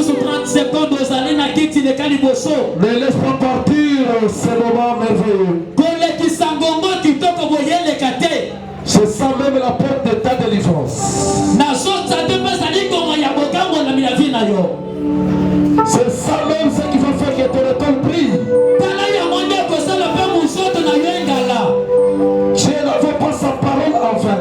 B: sous 30 secondes aux années na kiti le kaliboso.
A: Ne laisse pas partir ce moment merveilleux.
B: Kole kisangongo kitoko boyele kate.
A: C'est ça même la porte de ta délivrance. C'est ça même ce qui va faire que ton étoile brille. Dieu n'avait pas sa parole en vain.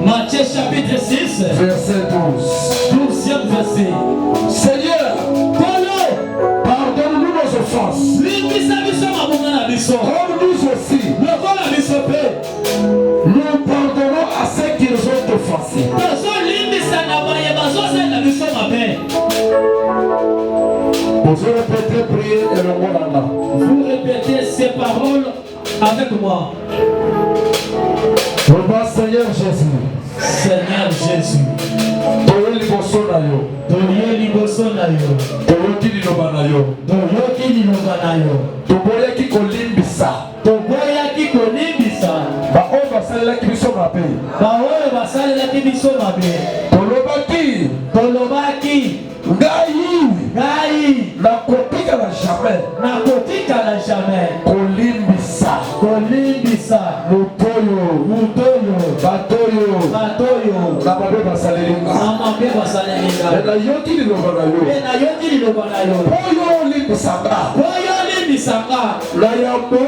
B: Matthieu chapitre 6,
A: verset 12.
B: 12e verset.
A: Seigneur, pardonne-nous nos offenses. Comme nous aussi, nous pardonnons à ceux qui nous ont offensés. Vous répétez, priez et le mot là.
B: Vous répétez ces paroles avec moi.
A: Seigneur Jésus.
B: Seigneur Jésus.
A: Toye liboso na yo.
B: Toye liboso na yo.
A: Toyoki liloba na yo.
B: Toyoki liloba na yo.
A: Toboyaki kolimbisa.
B: Toboyaki kolimbisa.
A: Baoyo basalelaki biso mabe.
B: Baoyo basalelaki biso mabe. Tolobaki. Ngai.
A: Nakotika na jamais. Kolimbisa. Mutoyo. Batoyo. Na mabe basalenga. Na yoki liloba na yo. Oyo limbisanga. Na yambo.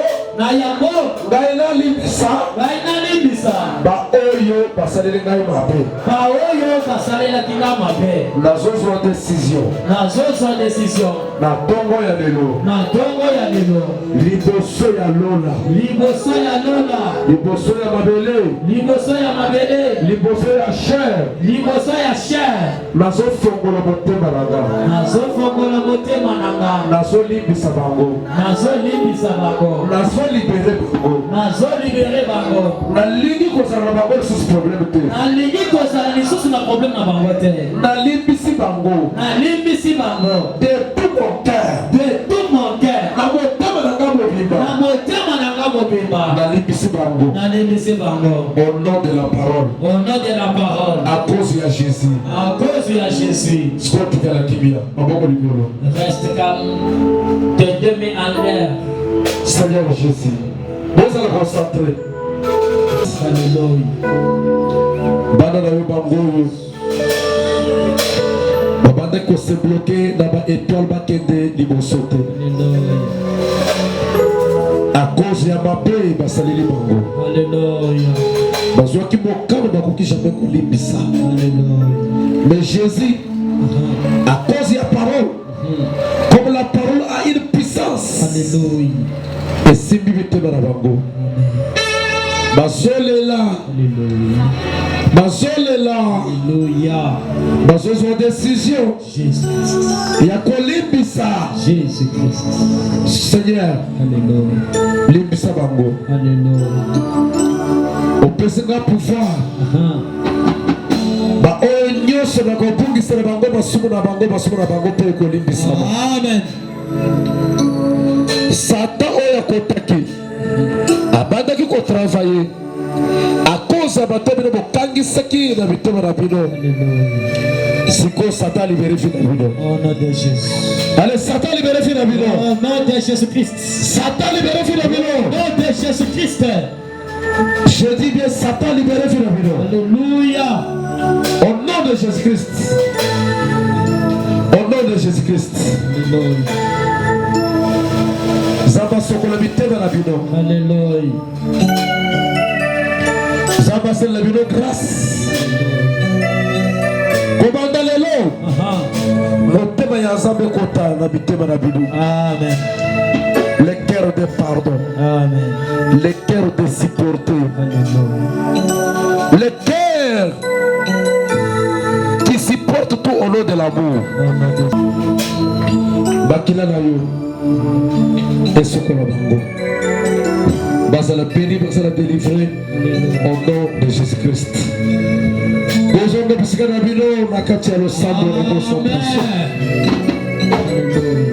A: Ngai na limbisa. Baoyo basalenga mabe. Nazozwa décision. Na tongo ya lelo. Liboso ya lola. Liboso ya mabele. Liboso ya chair. Nazofongola motema nanga. Nazolimbisa bango. Nazolibere bango. Nalingi kozala na bango lisusu problème te. Nalimbisi bango. De tout mon cœur. Na motema nanga mobimba. Nalimbisi bango. Au nom de la parole. À cause de Jésus. Scott Galakibia.
B: Reste calme. Tes deux mains en l'air.
A: Seigneur Jésus. Vous allez concentrer.
B: Alléluia.
A: Bana na yo bango. Babande ko se bloquer na ba étoile ba kende liboso te. À cause ya mabe basaleli bango.
B: Alléluia.
A: Bazwaki mokano bakoki jamais kolimbisa.
B: Alléluia.
A: Mais Jésus, à cause de la parole, comme la parole a une puissance,
B: Alléluia.
A: et si bibite barabango, bazolela, bazozo décision, il y a quoi limbisa,
B: Jésus-Christ,
A: Seigneur,
B: Alléluia,
A: limbisa bango,
B: Alléluia,
A: au président pouvoir. Nyonso na kobungisa na bango masumu na bango pe kolimbisama.
B: Amen.
A: Satan oyo akotaki abandaki kotravailler à cause ya bato bino bokangisaki na bitoma na bino. Siko Satan libéré vie na bino.
B: Au nom de Jésus.
A: Allez, Satan libéré vie na bino.
B: Au nom de Jésus-Christ.
A: Satan libéré vie na bino.
B: Au nom de Jésus-Christ.
A: Je dis bien Satan libéré vie na bino.
B: Alléluia.
A: Au nom de Jésus-Christ. Au nom de Jésus-Christ. Zaba sokola biteba na bino.
B: Alléluia.
A: Zaba c'est la bino grâce. Komanda lelo. Motema ya Nzambe kota na biteba na bino.
B: Amen.
A: Le cœur de pardon.
B: Amen.
A: Le cœur de supporter.
B: Alléluia.
A: Le cœur qui supporte tout au nom de l'amour. Bakila na yo. Esokola bango. Basala béni, basala délivré au nom de Jésus-Christ. Besoin de bisika na bino na kati ya losambo na boso. Alléluia.